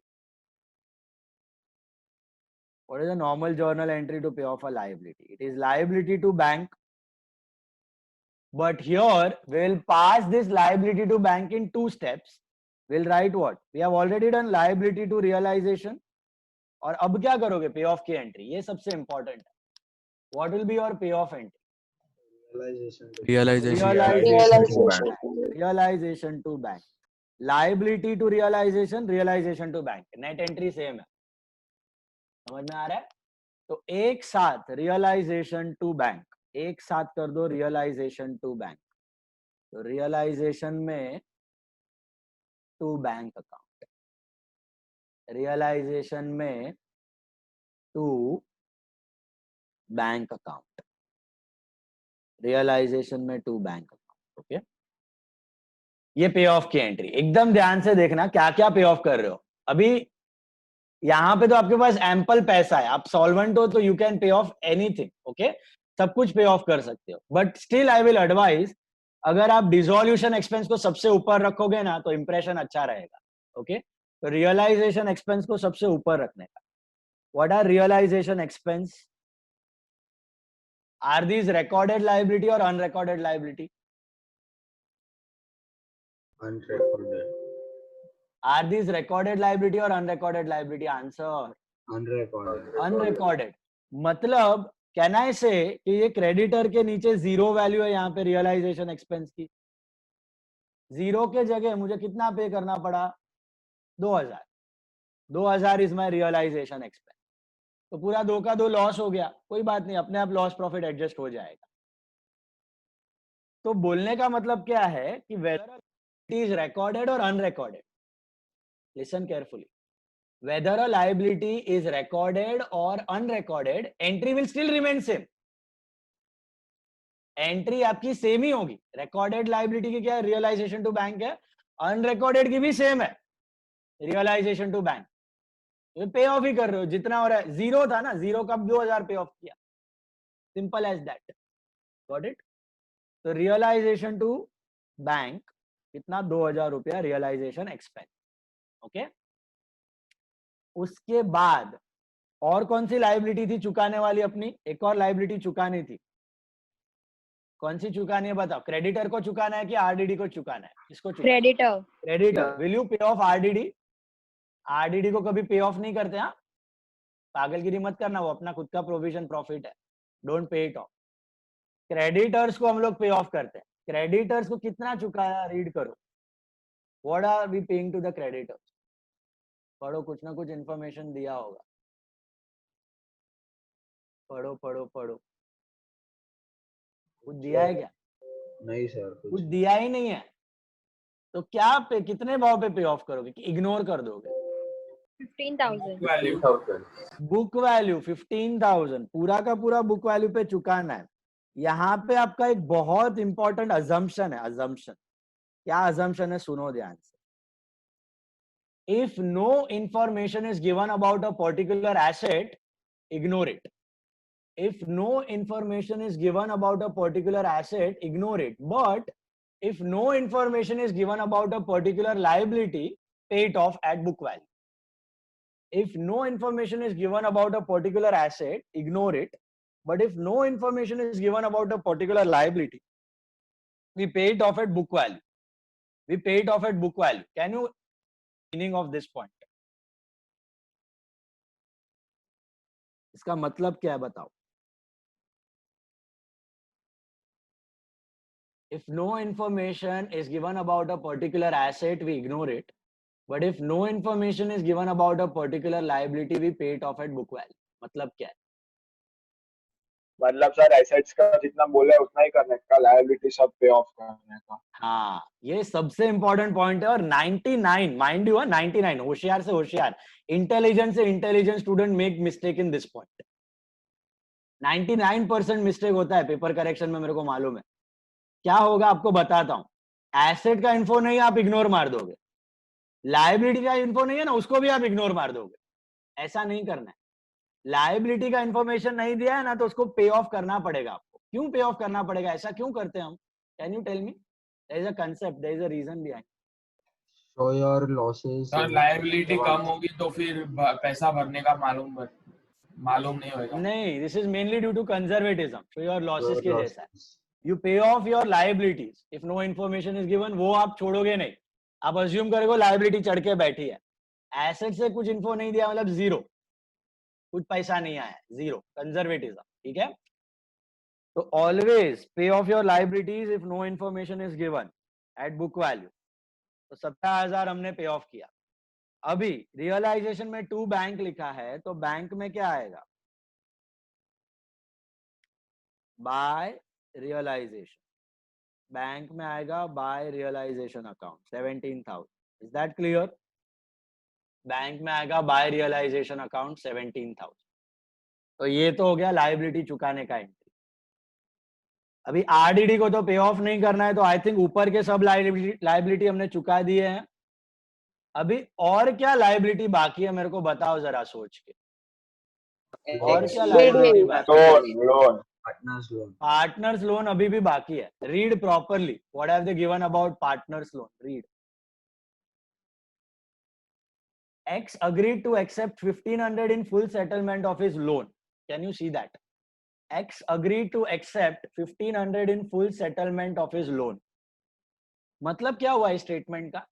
What is a normal journal entry to pay off a liability? It is liability to bank, but here we'll pass this liability to bank in 2 steps. We'll write what? We have already done liability to realization. और अब क्या करोगे? पे of की entry, ये सबसे important है। What will be your payoff entry? Realization. Realization to bank. Liability to realization, realization to bank. Net entry same है, समझ में आ रहा है? तो एक साथ रियलाइजेशन टू बैंक, एक साथ कर दो रियलाइजेशन टू बैंक। तो रियलाइजेशन में टू बैंक अकाउंट, रियलाइजेशन में टू बैंक अकाउंट, रियलाइजेशन में टू बैंक अकाउंट। ओके, ये पे ऑफ की एंट्री। एकदम ध्यान से देखना क्या क्या पे ऑफ कर रहे हो। अभी यहां पे तो आपके पास एम्पल पैसा है, आप सॉल्वेंट हो तो you can pay of anything, okay, सब कुछ पे ऑफ कर सकते हो। But still I will advise, अगर आप डिसोल्यूशन एक्सपेंस को सबसे ऊपर रखोगे ना तो इंप्रेशन अच्छा रहेगा, ओके। तो रियलाइजेशन एक्सपेंस को सबसे ऊपर रखने का। What are realization expense? Are these recorded liability और unrecorded liability? Unrecorded. Are these recorded liability or unrecorded liability? Answer. Unrecorded. Unrecorded. मतलब कैन आई से कि ये क्रेडिटर के नीचे 0 वैल्यू है यहाँ पे रियलाइजेशन एक्सपेंस की। 0 के जगह मुझे कितना पे करना पड़ा? 2000। 2000 इज माई रियलाइजेशन एक्सपेंस। तो पूरा 2 का 2 लॉस हो गया, कोई बात नहीं, अपने आप लॉस प्रॉफिट एडजस्ट हो जाएगा। तो बोलने का मतलब क्या है कि वेदर इट इज रिकॉर्डेड और unrecorded, listen carefully, whether a liability is recorded or unrecorded, entry will still remain same. Entry आपकी सेम ही होगी। रिकॉर्डेड लायबिलिटी की क्या है? रियलाइजेशन टू बैंक है। अनरिकॉर्डेड की भी सेम है, रियलाइजेशन टू बैंक। ये पे ऑफ ही कर रहे हो, जितना हो रहा है। 0 था ना, 0 का 2000 पे ऑफ किया, simple as that, got it. तो रियलाइजेशन टू बैंक कितना? 2000 रुपया रियलाइजेशन एक्सपेंस, ओके। उसके बाद और कौन सी लायबिलिटी थी चुकाने वाली अपनी? एक और लायबिलिटी चुकानी थी, कौन सी चुकानी है बताओ? क्रेडिटर को चुकाना है कि आरडीडी को चुकाना है? किसको चुकाना? Creditor. Creditor. Will you pay off RDD? RDD को कभी पे ऑफ नहीं करते, हाँ, पागलगिरी मत करना, वो अपना खुद का प्रोविजन प्रॉफिट है, don't pay it of. Creditors को हम लोग पे ऑफ करते हैं। क्रेडिटर्स को कितना चुकाया? रीड करो, what are we paying to the creditors? पढ़ो, कुछ ना कुछ इंफॉर्मेशन दिया होगा, पढ़ो पढ़ो पढ़ो। कुछ दिया है क्या? नहीं सर, कुछ दिया ही नहीं है, तो क्या पे, कितने भाव पे पे ऑफ करोगे कि इग्नोर कर दोगे? 15,000। बुक वैल्यू 15,000, पूरा का पूरा बुक वैल्यू पे चुकाना है। यहाँ पे आपका एक बहुत इंपॉर्टेंट अजम्पशन है। अजम्पशन क्या? अजम्पशन है, सुनो ध्यान से। If no information is given about a particular asset, ignore it. If no information is given about a particular asset, ignore it. But if no information is given about a particular liability, pay it off at book value. If no information is given about a particular asset, ignore it. But if no information is given about a particular liability, we pay it off at book value. We pay it off at book value. Can you meaning of this point? इसका मतलब क्या है बताओ? If no information is given about a particular asset, we ignore it. But if no information is given about a particular liability, we pay it off at book value. मतलब क्या है? मतलब sir assets का जितना बोला है उतना ही करने का, लायबिलिटी सब पे ऑफ करने का। हाँ, ये सबसे इंपॉर्टेंट पॉइंट है। और 99 माइंड यू 99 होशियार से होशियार, इंटेलिजेंट से intelligent student make mistake in this point. 99% mistake होता है पेपर करेक्शन में, मेरे को मालूम है। क्या होगा आपको बताता हूं। एसेट का इन्फो नहीं आप इग्नोर मार दोगे, लायबिलिटी का इन्फो नहीं है ना उसको भी आप इग्नोर मार दोगे। ऐसा नहीं करना है। लायबिलिटी का इंफॉर्मेशन नहीं दिया है ना तो उसको पे ऑफ करना पड़ेगा आपको। क्यों पे ऑफ करना पड़ेगा, ऐसा क्यों करते हैं हम? Can you tell me? There is a concept, there is a reason behind. show your losses sir in liability the come ones- होगी तो फिर पैसा भरने का मालूम नहीं होगा। नहीं, this is mainly due to conservatism. So your losses your के जैसा है। losses. You pay off your liabilities if no information is given. वो आप छोड़ोगे नहीं, आप अज्यूम करोगे लायबिलिटी चढ़ के बैठी है। एसेट से कुछ इन्फो नहीं दिया मतलब जीरो, कुछ पैसा नहीं आया, जीरो। कंजर्वेटिज्म, ठीक है। तो always pay off your liabilities if no information is given at book value. तो 17,000 हमने पे ऑफ किया। अभी रियलाइजेशन में टू बैंक लिखा है तो बैंक में क्या आएगा? By realisation. बैंक में आएगा by realization account 17,000। Is that clear? Bank में आएगा बाय रियलाइजेशन अकाउंट 17,000। तो ये तो हो गया लायबिलिटी चुकाने का एंट्री। अभी आरडीडी को तो पे ऑफ नहीं करना है, तो आई थिंक ऊपर के सब लायबिलिटी हमने चुका दिए हैं। अभी और क्या लायबिलिटी बाकी है मेरे को बताओ जरा सोच के। और क्या लायबिलिटी बाकी है? Loan partners loan. Partners loan अभी भी बाकी है। Read properly what have they given about partners loan. Read X agreed to accept 1500 in full settlement of his loan. Can you see that? X agreed to accept 1500 in full settlement of his loan. मतलब क्या हुआ इस statement का?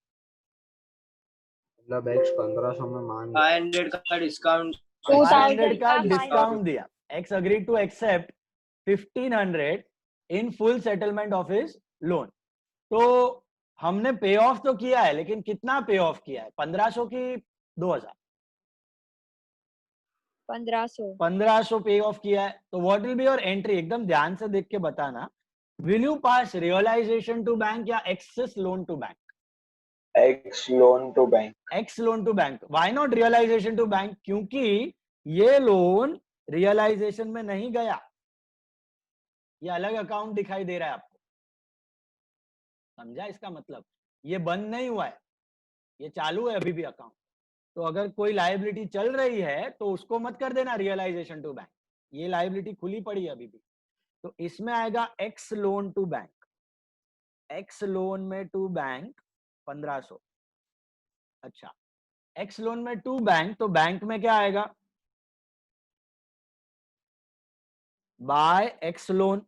मतलब X 1500 में मान 500 का discount 500 का 2000 डिस्काउंट दिया। X agreed to accept 1500 in full settlement of his loan. तो हमने पे ऑफ तो किया है, लेकिन कितना पे ऑफ किया है? 1500 की 2000? 1500 1500 पे ऑफ किया है। तो what will be your entry? एकदम ध्यान से देख के बताना। Will you pass realization to bank या X's loan to bank? X loan to bank. X loan to bank. Why not realization to bank? क्योंकि ये लोन रियलाइजेशन में नहीं गया, ये अलग अकाउंट दिखाई दे रहा है आपको। समझा इसका मतलब? ये बंद नहीं हुआ है, ये चालू है अभी भी अकाउंट। तो अगर कोई लायबिलिटी चल रही है तो उसको मत कर देना रियलाइजेशन टू बैंक, ये लायबिलिटी खुली पड़ी है अभी भी। तो इसमें आएगा X loan to bank. X loan में टू बैंक 1500। अच्छा, एक्स लोन में टू बैंक, तो बैंक में क्या आएगा? By X loan.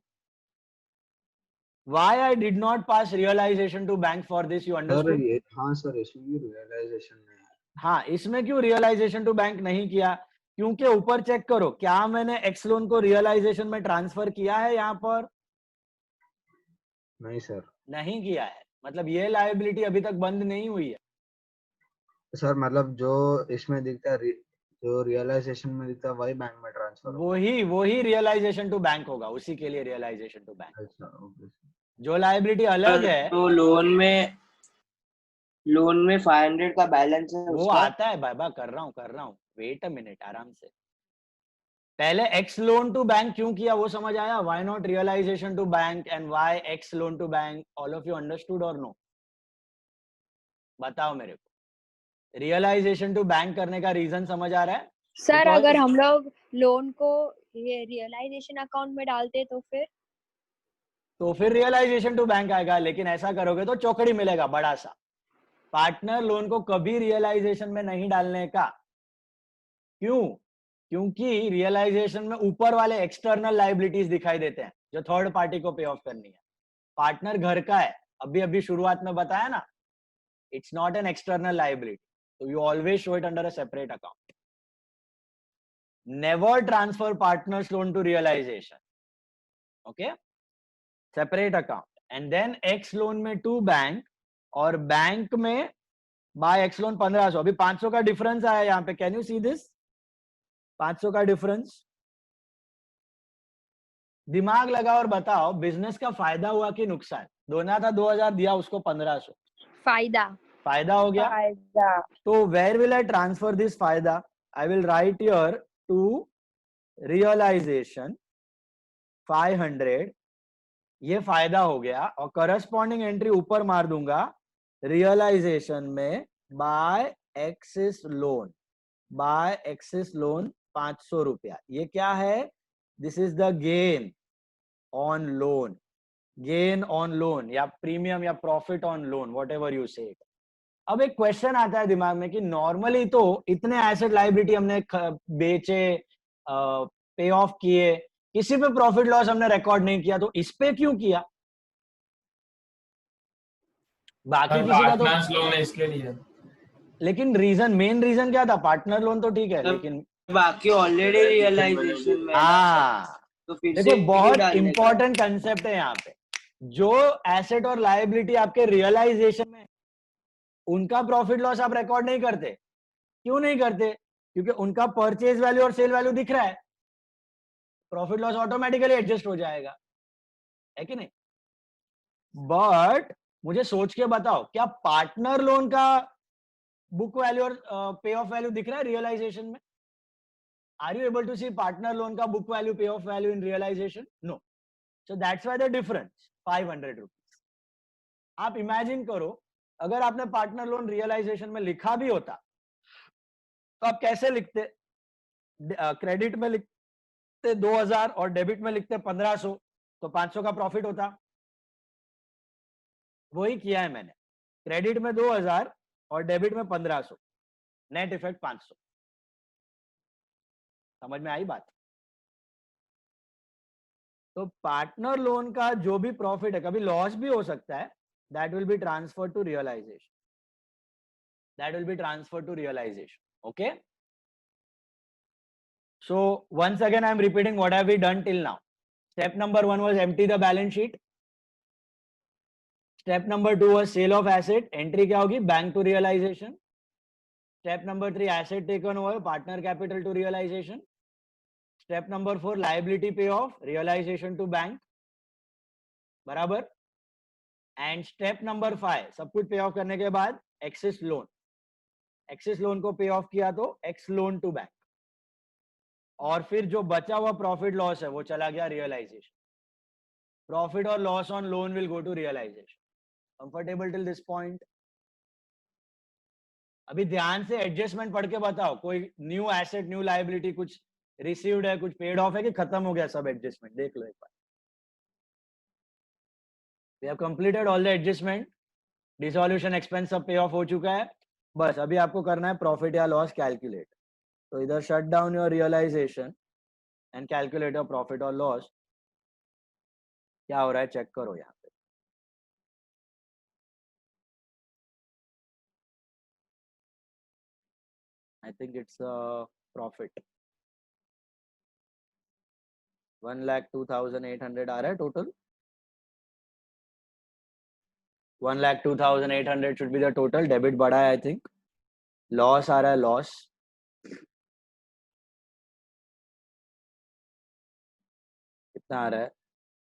Why I did not pass realization to bank for this? You sir understood? ये हाँ सर इसमें भी रियलाइजेशन नहीं है। हाँ, इसमें क्यों रियलाइजेशन टू बैंक नहीं किया? क्योंकि ऊपर चेक करो, क्या मैंने एक्स लोन को रियलाइजेशन में ट्रांसफर किया है? यहाँ पर नहीं सर। नहीं किया है, मतलब ये लायबिलिटी अभी तक बंद नहीं हुई है। सर मतलब जो इसमें दिखता है जो रियलाइजेशन में दिखता है वही बैंक में ट्रांसफर होगा। वही रियलाइजेशन टू बैंक होगा, उसी के लिए रियलाइजेशन टू बैंक। अच्छा ओके। जो लायबिलिटी अलग है तो लोन में 500 का बैलेंस है वो उसका। आता है बाबा। कर रहा हूँ, वेट अ मिनट, आराम से। पहले एक्स लोन टू बैंक क्यों किया वो समझ आया? Why not realization to bank and why X loan to bank? All of you understood or no? बताओ मेरे को। रियलाइजेशन टू बैंक करने का रीजन समझ आ रहा है? सर Because- अगर हम लोग लोन को ये रियलाइजेशन अकाउंट में डालते तो फिर रियलाइजेशन टू बैंक आएगा। लेकिन ऐसा करोगे तो चौकड़ी मिलेगा बड़ा सा। पार्टनर लोन को कभी रियलाइजेशन में नहीं डालने का। क्यों? क्योंकि रियलाइजेशन में ऊपर वाले एक्सटर्नल लायबिलिटीज दिखाई देते हैं जो थर्ड पार्टी को पे ऑफ करनी है। पार्टनर घर का है, अभी शुरुआत में बताया ना, it's not an external liability, तो you always show it under a separate account. never transfer partners loan to realization. Okay, separate account. And then X loan में to bank और बैंक में by X loan 1500. अभी 500 का difference आया यहाँ पे. Can you see this? 500 का difference. दिमाग लगाओ और बताओ बिजनेस का फायदा हुआ कि नुकसान. दोना था 2000, दिया उसको 1500. फायदा. फायदा हो गया. फायदा. तो where will I transfer this फायदा? I will write here to realization 500. ये फायदा हो गया और करस्पॉन्डिंग एंट्री ऊपर मार दूंगा रियलाइजेशन में by X's loan. By X's loan 500 रुपया. ये क्या है? This is the gain on loan. Gain on loan या प्रीमियम या profit on loan, whatever you say. अब एक क्वेश्चन आता है दिमाग में कि नॉर्मली तो इतने एसेट लायबिलिटी हमने बेचे, पे ऑफ किए, किसी पे प्रॉफिट लॉस हमने रिकॉर्ड नहीं किया, तो इस पे क्यों किया? बाकी किसी का तो लोन है इसके लिए. लेकिन रीजन, मेन रीजन क्या था? पार्टनर लोन तो ठीक है, लेकिन बाकी ऑलरेडी रियलाइजेशन में. हाँ, तो फिर देखो से बहुत इंपॉर्टेंट कंसेप्ट है यहाँ पे. जो एसेट और लायबिलिटी आपके रियलाइजेशन में, उनका प्रॉफिट लॉस आप रिकॉर्ड नहीं करते. क्यों नहीं करते? क्योंकि उनका परचेज वैल्यू और सेल वैल्यू दिख रहा है. प्रॉफिट लॉस ऑटोमेटिकली एडजस्ट हो जाएगा, है कि नहीं? बट मुझे सोच के बताओ, क्या पार्टनर लोन का बुक वैल्यू और पे ऑफ वैल्यू दिख रहा है रियलाइजेशन में? Are you able to see partner loan का book value, pay off value in realization? No. So that's why the difference 500 rupees. आप इमेजिन करो, अगर आपने पार्टनर लोन रियलाइजेशन में लिखा भी होता तो आप कैसे लिखते? क्रेडिट में लिखते 2000 और डेबिट में लिखते 1500, तो 500 का प्रॉफिट होता. वही किया है मैंने. क्रेडिट में 2000 और डेबिट में 1500, नेट इफेक्ट 500. समझ में आई बात? तो पार्टनर लोन का जो भी प्रॉफिट है, कभी लॉस भी हो सकता है, that will be transfer to realization. That will be transfer to realization. Okay, so once again I am repeating what have we done till now. Step number 1 was empty the balance sheet. Step number 2 was sale of asset. Entry क्या होगी? Bank to realization. Step number 3 asset taken over, partner capital to realization. Step number 4 liability payoff, realization to bank. बराबर. And step number 5 सब कुछ पे off करने के बाद axis loan. Axis loan को पे ऑफ किया तो एक्स लोन टू बैंक. और फिर जो बचा हुआ प्रॉफिट लॉस है वो चला गया रियलाइजेशन. प्रॉफिट और loss on loan will go to realization. Comfortable till this point? अभी ध्यान से एडजस्टमेंट पढ़ के बताओ, कोई न्यू एसेट, न्यू लायबिलिटी, कुछ रिसीव्ड है, कुछ पेड ऑफ है, कि खत्म हो गया सब एडजस्टमेंट? देख लो एक बार. We have completed all the adjustment. Dissolution expense सब पे ऑफ हो चुका है. बस अभी आपको करना है प्रॉफिट या लॉस कैलकुलेट. तो इधर shut down your realization and calculate your profit और लॉस. क्या हो रहा है चेक करो यहाँ पे. आई थिंक इट्स प्रॉफिट 1,02,800 आ रहा है total. 1,02,800 should be the total. Debit बढ़ा है आई थिंक. लॉस आ रहा है, लॉस कितना आ रहा है?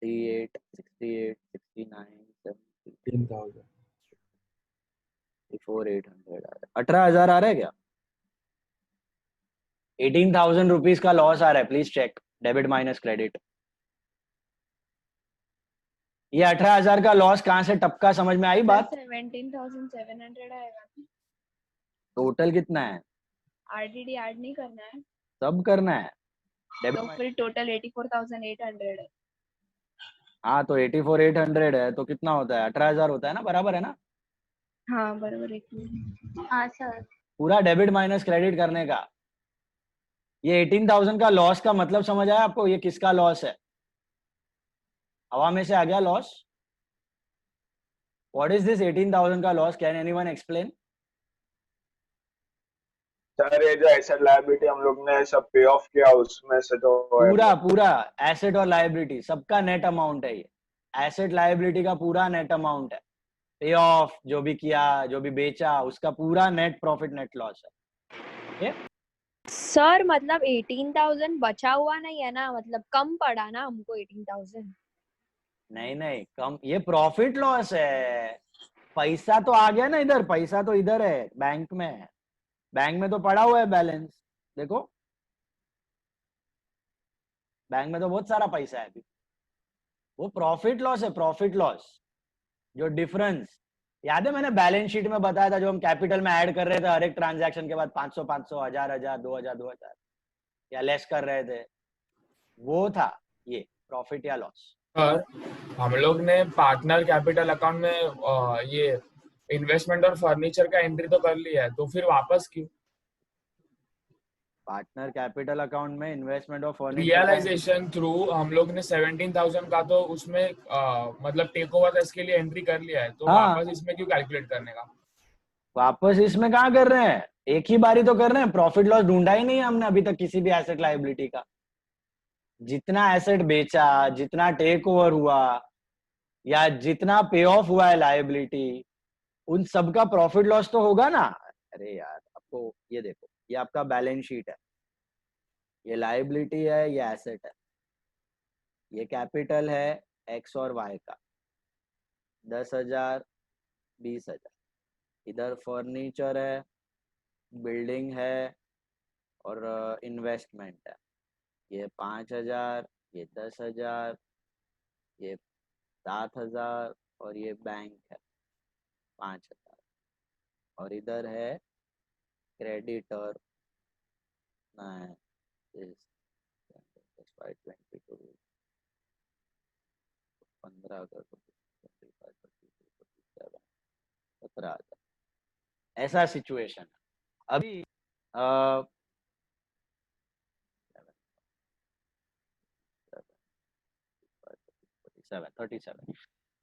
38, 68, 69, 70, 4,800 आ रहा है. 18,000 आ रहा है क्या? 18,000 रुपीज का लॉस आ रहा है. Please check debit minus credit. ये 18,000 का लॉस कहां से टपका? समझ में आई बात? 17,700 आएगा. टोटल कितना है? आरडीडी ऐड नहीं करना है, सब करना है. तो फिर टोटल 84,800 है. हाँ, तो 84,800 है तो कितना होता है? 18,000 होता है ना, बराबर है ना? हाँ बराबर. एक मिनट. हाँ सर. पूरा डेबिट माइनस क्रेडिट करने का. ये 18,000 का लॉस का मतलब समझ आया आपको? ये किसका लॉस है? हवा में से आ गया लॉस. व्हाट इज दिस 18,000 का loss? Can anyone explain? Sir ये जो एसेट लायबिलिटी हम लोग ने सब पे ऑफ किया उसमें से जो है पूरा पूरा एसेट और लायबिलिटी सबका नेट अमाउंट है ये। एसेट लायबिलिटी का पूरा नेट अमाउंट है। पे ऑफ जो भी किया, जो भी बेचा, उसका पूरा नेट प्रॉफिट नेट लॉस है। सर मतलब 18,000 बचा हुआ नहीं है ना, मतलब कम पड़ा ना हमको 18,000। नहीं नहीं कम, ये प्रॉफिट लॉस है। पैसा तो आ गया ना इधर, पैसा तो इधर है बैंक में है। बैंक में तो पड़ा हुआ है बैलेंस, देखो बैंक में तो बहुत सारा पैसा है अभी। वो प्रॉफिट लॉस है, प्रॉफिट लॉस। जो डिफरेंस याद है मैंने बैलेंस शीट में बताया था, जो हम कैपिटल में ऐड कर रहे थे हर एक ट्रांजैक्शन के बाद 500 500 1000 1000 2000 2000 या लेस कर रहे थे, वो था ये प्रॉफिट या लॉस। सर हम लोग ने पार्टनर कैपिटल अकाउंट में ये इन्वेस्टमेंट और फर्नीचर का एंट्री तो कर लिया है, तो फिर वापस क्यों? पार्टनर कैपिटल अकाउंट में इन्वेस्टमेंट और फर्नीचर रियलाइजेशन थ्रू हम लोग ने 17,000 का तो उसमें मतलब टेक ओवर के लिए एंट्री कर लिया है, तो हाँ। वापस इसमें क्यों कैलकुलेट करने का? वापस इसमें कहाँ कर रहे हैं, एक ही बारी तो कर रहे हैं। प्रॉफिट लॉस ढूंढा ही नहीं है हमने अभी तक किसी भी एसेट लायबिलिटी का। जितना एसेट बेचा, जितना टेक ओवर हुआ या जितना पे ऑफ हुआ है लायबिलिटी, उन सब का प्रॉफिट लॉस तो होगा ना। अरे यार आपको ये देखो, ये आपका बैलेंस शीट है, ये लायबिलिटी है, ये एसेट है, ये कैपिटल है एक्स और वाई का 10,000 20,000, इधर फर्नीचर है, बिल्डिंग है और इन्वेस्टमेंट है, ये 5,000, ये 10,000, ये 7,000 और ये बैंक है 5,000 और इधर है क्रेडिटर 15 अगस्त 17,000, ऐसा सिचुएशन है अभी। 37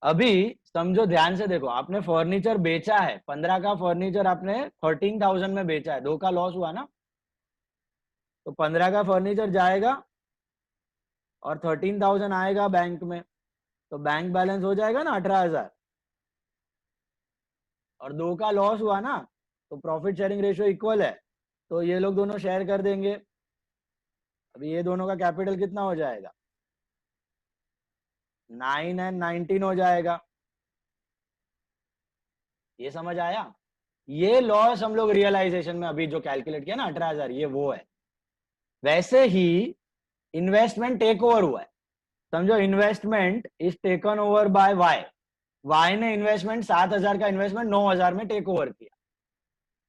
अभी समझो, ध्यान से देखो, आपने फर्नीचर बेचा है 15 का फर्नीचर आपने 13,000 में बेचा है, 2 का लॉस हुआ ना, तो 15 का फर्नीचर जाएगा और 13,000 आएगा बैंक में, तो बैंक बैलेंस हो जाएगा ना 18,000। और 2 का लॉस हुआ ना, तो प्रॉफिट शेयरिंग रेशियो इक्वल है, तो ये लोग दोनों शेयर कर देंगे। अभी ये दोनों का कैपिटल कितना हो जाएगा, 9 एंड 19 हो जाएगा। ये समझ आया? ये लॉस हम लोग रियलाइजेशन में अभी जो कैलकुलेट किया ना 18,000, ये वो है। वैसे ही इन्वेस्टमेंट टेक ओवर हुआ है, समझो investment is taken over by Y. Y ने इन्वेस्टमेंट 7,000 का इन्वेस्टमेंट 9,000 में टेक ओवर किया,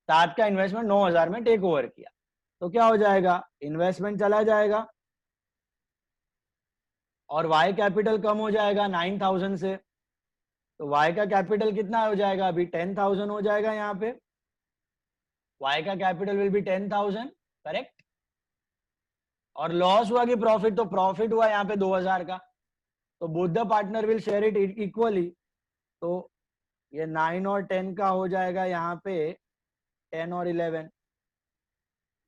7 का इन्वेस्टमेंट 9,000 में टेक ओवर किया, तो क्या हो जाएगा, इन्वेस्टमेंट चला जाएगा और वाई कैपिटल कम हो जाएगा 9,000 से, तो वाई का कैपिटल कितना हो जाएगा, अभी 10,000 हो जाएगा। यहाँ पे वाई का कैपिटल विल बी 10,000, करेक्ट। और लॉस हुआ कि प्रॉफिट, तो प्रॉफिट हुआ यहाँ पे 2,000 का, तो both the partner will share it equally, तो ये 9 और 10 का हो जाएगा यहाँ पे 10 और 11,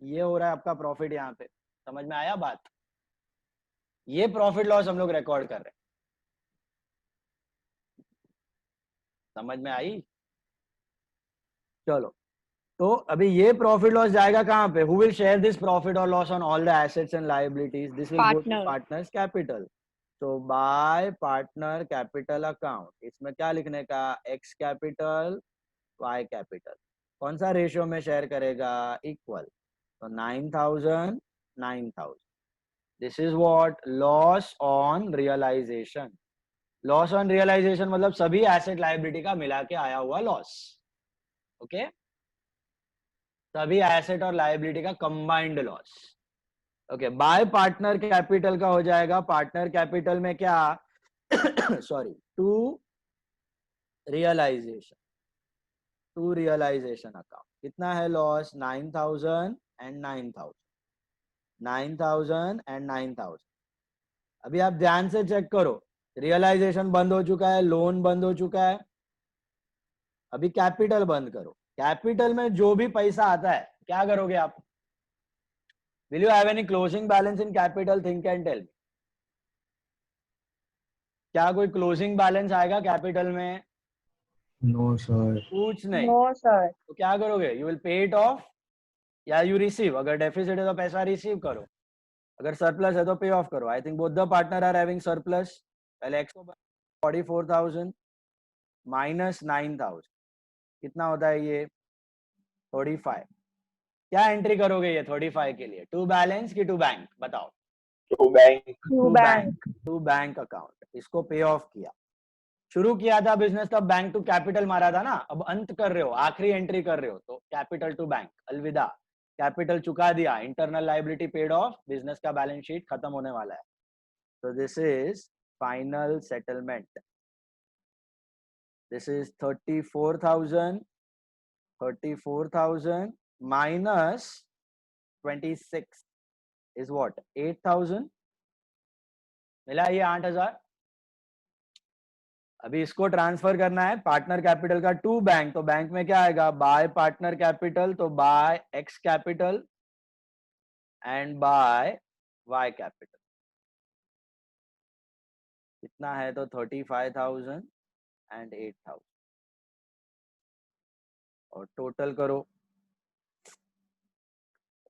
ये हो रहा है आपका प्रॉफिट यहाँ पे। समझ में आया बात? ये प्रॉफिट लॉस हम लोग रिकॉर्ड कर रहे हैं, समझ में आई? चलो, तो अभी ये प्रॉफिट लॉस जाएगा कहाँ पे, who will share this profit और loss on all the assets and liabilities, this will go to partners capital. तो बाय पार्टनर कैपिटल अकाउंट, इसमें क्या लिखने का, एक्स कैपिटल वाई कैपिटल, कौन सा रेशियो में शेयर करेगा, इक्वल, तो 9,000 9,000। This is what loss on realization. Loss on realization मतलब सभी एसेट लायबिलिटी का मिला के आया हुआ लॉस, ओके, सभी एसेट और लायबिलिटी का combined loss, okay. By partner capital का हो जाएगा, पार्टनर कैपिटल में क्या सॉरी, टू रियलाइजेशन अकाउंट कितना है लॉस, 9,000 एंड 9,000, 9,000 एंड 9,000। अभी आप ध्यान से चेक करो, रियलाइजेशन बंद हो चुका है, लोन बंद हो चुका है, अभी कैपिटल बंद करो। कैपिटल में जो भी पैसा आता है क्या करोगे आप? Will you have any closing balance in capital? Think and tell. क्या कोई क्लोजिंग बैलेंस आएगा कैपिटल में? No, sir. कुछ नहीं। No, sir. तो क्या करोगे? You will pay it of या यू रिसीव। अगर डेफिसिट है तो पैसा रिसीव करो, अगर सरप्लस है तो पे ऑफ करो। I think both the partner are having surplus. पहले एक्स को 44,000 माइनस 9,000 कितना होता है ये? 35। क्या एंट्री करोगे ये 35 के लिए? टू बैलेंस की टू बैंक? बताओ। To bank. To bank. To bank account. इसको पे ऑफ किया। शुरू किया था बिजनेस तब बैंक टू कैपिटल मारा था ना, अब अंत कर रहे हो, आखिरी एंट्री कर रहे हो, तो कैपिटल टू बैंक। अलविदा, कैपिटल चुका दिया, internal liability paid of, business का बैलेंस शीट खत्म होने वाला है। तो this is final settlement. This is 34,000 minus 26 is what? 8,000। मिला ये 8,000। अभी इसको ट्रांसफर करना है पार्टनर कैपिटल का टू बैंक, तो बैंक में क्या आएगा? बाय पार्टनर कैपिटल, तो by X capital and by Y capital. कितना है? तो 35,000 एंड 8,000 और टोटल करो।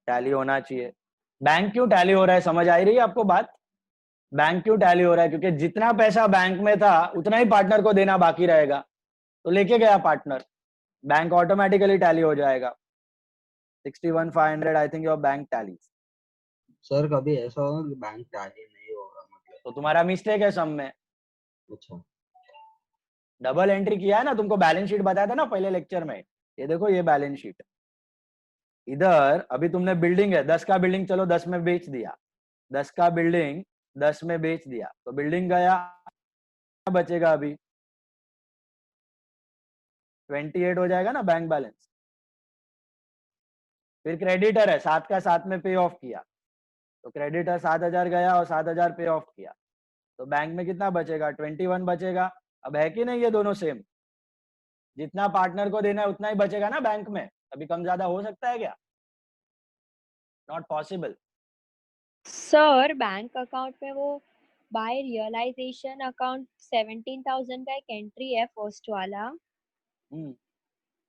टैली होना चाहिए। बैंक क्यों टैली हो रहा है? समझ आ रही है आपको बात? बैंक क्यों टैली हो रहा है? क्योंकि जितना पैसा बैंक में था उतना ही पार्टनर को देना बाकी रहेगा, तो लेके गया पार्टनर, बैंक ऑटोमेटिकली टैली हो जाएगा। 61,500 I think your bank tally. Sir कभी ऐसा होगा कि बैंक टैली नहीं होगा मतलब? तो तुम्हारा मिस्टेक है सम में। अच्छा, डबल एंट्री किया है ना, तुमको बैलेंस शीट बताया था ना पहले लेक्चर में। ये देखो ये बैलेंस शीट। इधर अभी तुमने बिल्डिंग है 10 का बिल्डिंग, चलो 10 में बेच दिया, 10 का बिल्डिंग 10 में बेच दिया, तो बिल्डिंग गया, बचेगा अभी 28 हो जाएगा ना बैंक बैलेंस। फिर क्रेडिटर है 7 का 7 में पे ऑफ किया, तो क्रेडिटर 7,000 गया और 7,000 पे ऑफ किया, तो बैंक में कितना बचेगा? 21 बचेगा। अब है कि नहीं ये दोनों सेम? जितना पार्टनर को देना है उतना ही बचेगा ना बैंक में, अभी कम ज्यादा हो सकता है क्या? Not possible. Sir bank account में वो बाय रियलाइजेशन अकाउंट 17,000 का एक एंट्री है फर्स्ट वाला,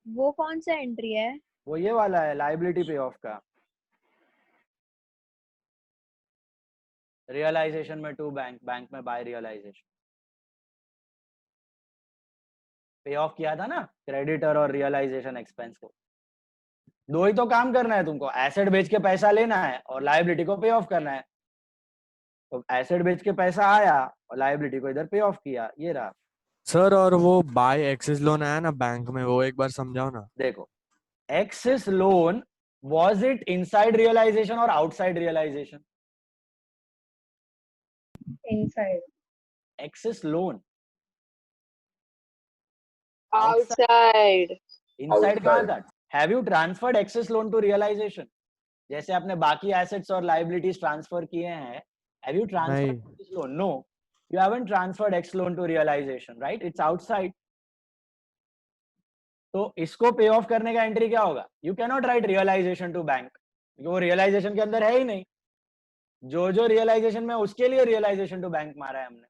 वो कौन सा एंट्री है? वो ये वाला है लायबिलिटी पे ऑफ का। रियलाइजेशन में टू बैंक, बैंक में बाय रियलाइजेशन। पे ऑफ किया था ना क्रेडिटर और रियलाइजेशन एक्सपेंस को। दो ही तो काम करना है तुमको, एसेट बेच के पैसा लेना है और लायबिलिटी को पे ऑफ करना है। तो एसेट बेच के पैसा आया और लायबिलिटी को इधर पे ऑफ किया, ये रहा। सर और वो बाय एक्सिस लोन आया ना बैंक में, वो एक बार समझाओ ना। देखो, X's loan was it inside realization और outside realization? Inside. X's loan outside. Inside कहाँ था? Have you transferred X's loan to realization? जैसे आपने बाकी एसेट्स और लायबिलिटीज ट्रांसफर किए हैं, हैव यू ट्रांसफर्ड नहीं। X's loan? No, you haven't transferred X loan to realization, right? It's outside. तो इसको पे ऑफ करने का एंट्री क्या होगा? You cannot write realization to bank, क्योंकि वो रियलाइजेशन के अंदर है ही नहीं। जो जो रियलाइजेशन में उसके लिए रियलाइजेशन टू बैंक मारा है हमने,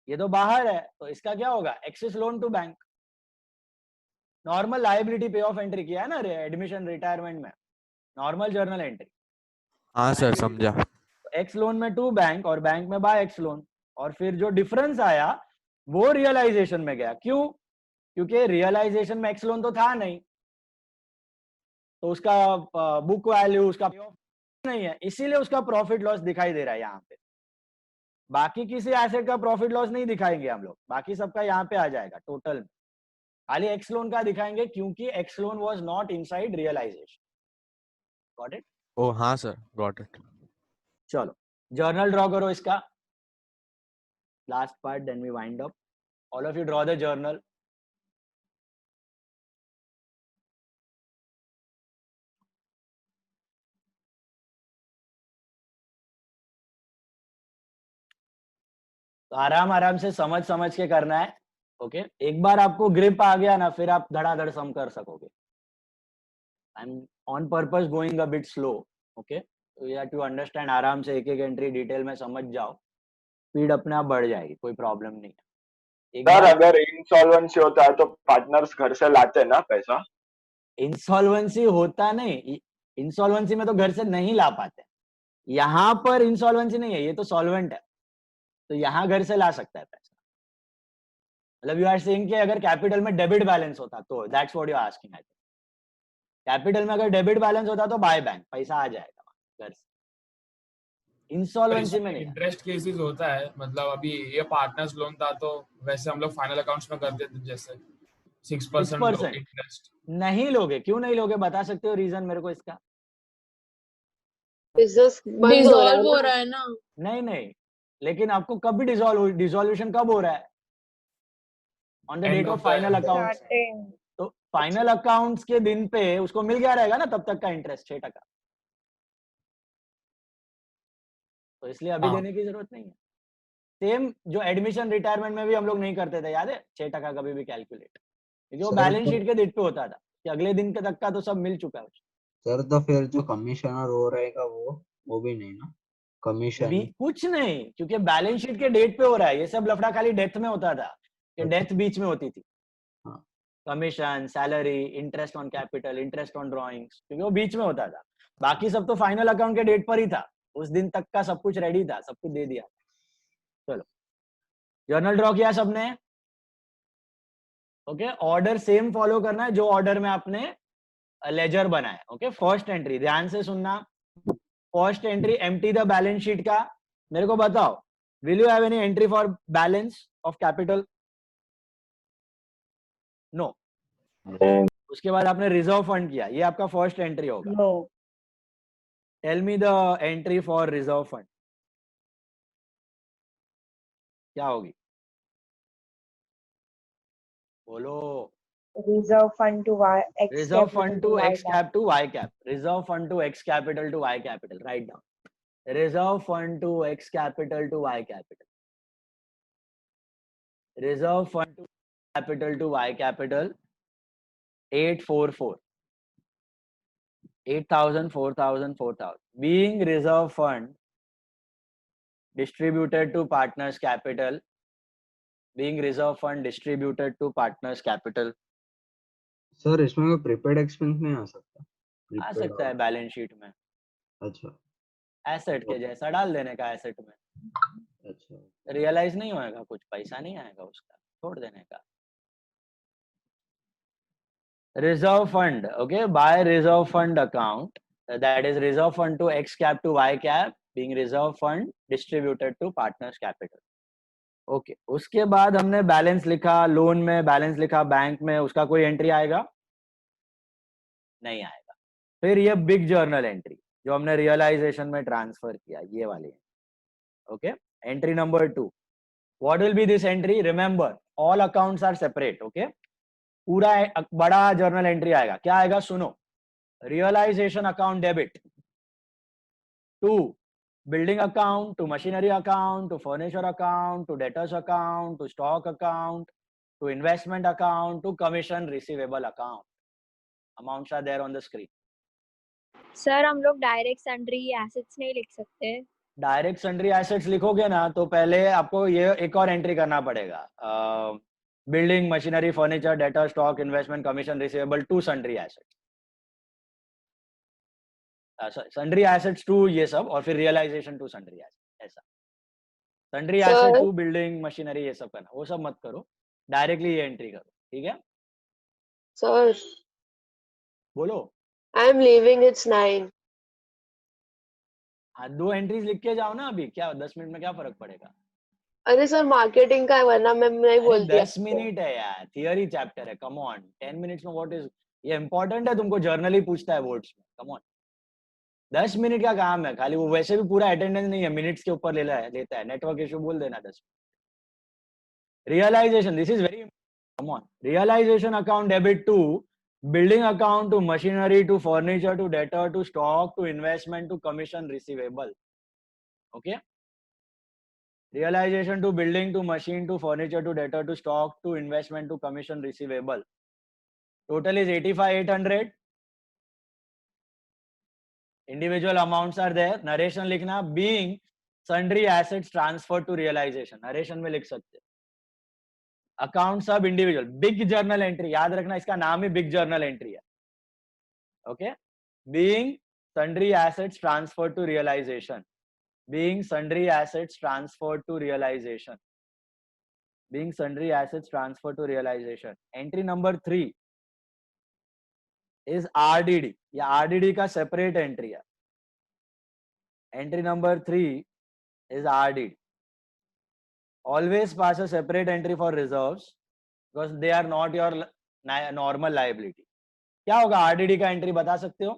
ये तो बाहर है, तो इसका क्या होगा? X's loan to bank. Normal liability pay off entry किया है ना एडमिशन रिटायरमेंट में, नॉर्मल जर्नल एंट्री। हाँ सर समझा। एक्स लोन में टू बैंक और बैंक में बाय एक्स लोन, और फिर जो डिफरेंस आया वो रियलाइजेशन में गया। क्यों? क्योंकि रियलाइजेशन में एक्स लोन तो था नहीं, तो उसका बुक वैल्यू उसका नहीं है, इसीलिए उसका प्रॉफिट लॉस दिखाई दे रहा है यहाँ पे। बाकी किसी एसेट का प्रॉफिट लॉस नहीं दिखाएंगे हम लोग, बाकी सबका यहाँ पे आ जाएगा टोटल में। खाली एक्स लोन का दिखाएंगे क्योंकि X loan was not inside realization. Got it? Oh हाँ सर, गॉट इट। चलो जर्नल ड्रॉ करो इसका, last part, then we wind up. All of you draw the journal. तो आराम आराम से समझ समझ के करना है, ओके? एक बार आपको ग्रिप आ गया ना, फिर आप धड़ाधड़ सम कर सकोगे। I'm on purpose going a bit slow. Okay, so you have to understand, आराम से एक एक एंट्री डिटेल में समझ जाओ, स्पीड अपने आप बढ़ जाएगी, कोई प्रॉब्लम नहीं है। एक सर बार अगर इंसॉल्वेंसी होता है तो पार्टनर्स घर से लाते हैं ना पैसा? इंसॉल्वेंसी होता नहीं, इंसॉल्वेंसी में तो घर से नहीं ला पाते, यहाँ पर इंसॉल्वेंसी नहीं है, ये तो सॉल्वेंट है, तो यहाँ घर से ला सकता है पैसा। मतलब यू आर सेइंग कि अगर कैपिटल में डेबिट बैलेंस होता तो that's what you are asking. I think capital में अगर डेबिट बैलेंस होता तो बाय बैंक पैसा आ जाएगा घर से, इंसॉल्वेंसी में नहीं है। इंटरेस्ट केसेस होता है, मतलब अभी ये पार्टनर्स लोन था तो वैसे हम लोग फाइनल अकाउंट्स में करते थे जैसे 6% 6% इंटरेस्ट। नहीं लोगे, क्यों नहीं लोगे, बता सकते हो रीजन मेरे को इसका? बिजनेस बंद हो रहा है ना। नहीं नहीं, लेकिन आपको कब भी डिसॉल्यूशन कब हो रहा है? On the End date of of the final accounts. तो फाइनल अकाउंट्स के दिन पे उसको मिल गया रहेगा ना तब तक का इंटरेस्ट 6%, तो इसलिए अभी हाँ। देने की जरूरत नहीं है। सेम जो एडमिशन रिटायरमेंट में भी हम लोग नहीं करते थे, याद है, 6% कभी भी कैलकुलेट, क्योंकि वो सर, बैलेंस तो- शीट के डेट पे होता था कि अगले दिन के तक का तो सब मिल चुका है उसको। सर तो फिर जो कमिश्नर हो रहेगा वो भी नहीं ना, कमीशन भी कुछ नहीं, क्योंकि बैलेंस शीट के डेट पे हो रहा है, ये सब लफड़ा खाली डेथ में होता था, कि अच्छा। डेथ बीच में होती थी। हाँ। Commission, salary, interest on capital, interest on drawings, क्योंकि वो बीच में होता था। बाकी सब तो फाइनल अकाउंट के डेट पर ही था, उस दिन तक का सब कुछ रेडी था, सब कुछ दे दिया। चलो, जर्नल ड्रॉ किया सबने? ओके, ऑर्डर सेम फॉलो करना है जो ऑर्डर में आपने लेजर बनाया। ओके, फर्स्ट एंट्री ध्यान से सुनना, first entry empty the balance sheet का। मेरे को बताओ, will you have any entry for balance of capital? No. उसके बाद आपने रिजर्व फंड किया, ये आपका फर्स्ट एंट्री होगा। No. Tell me the entry for reserve fund, क्या होगी? बोलो। Reserve fund to Y X reserve capital fund to to Y X cap to Y cap, reserve fund to X capital to Y capital, right down. Reserve fund to X capital to Y capital, reserve fund to capital to Y capital 844, 8,000, 4,000, 4,000 being reserve fund distributed to partners capital, being reserve fund distributed to partners capital। Sir इसमें कोई prepaid expense नहीं आ सकता? आ Prepaid सकता है balance sheet में, अच्छा asset के जैसा डाल देने का, एसेट में अच्छा। रियलाइज नहीं होएगा, कुछ पैसा नहीं आएगा उसका, छोड़ देने का। Reserve fund, okay, by reserve fund account, that is reserve fund to X cap to Y cap being reserve fund distributed to partners capital। Okay, उसके बाद हमने बैलेंस लिखा, लोन में बैलेंस लिखा, बैंक में, उसका कोई एंट्री आएगा? नहीं आएगा। फिर ये बिग जर्नल एंट्री जो हमने रियलाइजेशन में ट्रांसफर किया, ये वाली। Okay, entry number 2, what will be this entry? Remember, all accounts are separate. Okay, पूरा बड़ा जर्नल एंट्री आएगा, क्या आएगा सुनो। Realisation account debit to building account, to machinery account, to furniture account, to debtors account, to stock account, to investment account, to commission receivable account। Amounts are there on the screen। Sir हम लोग direct sundry assets नहीं लिख सकते? Direct sundry assets लिखोगे ना तो पहले आपको ये एक और एंट्री करना पड़ेगा, building, machinery, furniture, debtor, stock, investment, commission receivable to sundry assets, sundry assets to ये सब, और फिर रियलाइजेशन टू सन्ड्री एसेट, ऐसा। Sundry asset to building, machinery, ये सब करना, वो सब मत करो, डायरेक्टली ये एंट्री करो, ठीक है? Sir, बोलो। I'm leaving. It's 9. हाँ, 2 एंट्रीज लिख के जाओ ना अभी, क्या 10 मिनट में क्या फर्क पड़ेगा? अरे सर मार्केटिंग का है, वरना मैं नहीं अरे बोलती 10 मिनट है यार, थियरी चैप्टर है, कम ऑन। 10 मिनट्स में व्हाट इज, ये इंपॉर्टेंट है, तुमको जर्नल ही पूछता है बोर्ड्स में, कम ऑन। 10 मिनट का काम है खाली, वो वैसे भी पूरा अटेंडेंस नहीं है, मिनट्स के ऊपर लेता है, नेटवर्क इशू बोल देना 10। Realisation, this is very, come on. Realisation account debit to building account, to machinery, to furniture, to debtor, to stock, to investment, to commission receivable। okay, realization to building, to machine, to furniture, to debtor, to stock, to investment, to commission receivable, total is 85,800। Individual amounts are there, narration लिखना being sundry assets transfer to realization, narration में लिख सकते हैं। Account सब individual, big journal entry, याद रखना इसका नाम ही बिग जर्नल एंट्री है। Okay, being sundry assets transfer to realisation, being sundry assets transfer to realisation, being sundry assets transfer to realisation. Entry number 3 is RDD, या RDD का separate entry है। Entry number 3 is RDD. Always pass a separate entry for reserves because they are not your normal liability. क्या होगा RDD का entry बता सकते हो?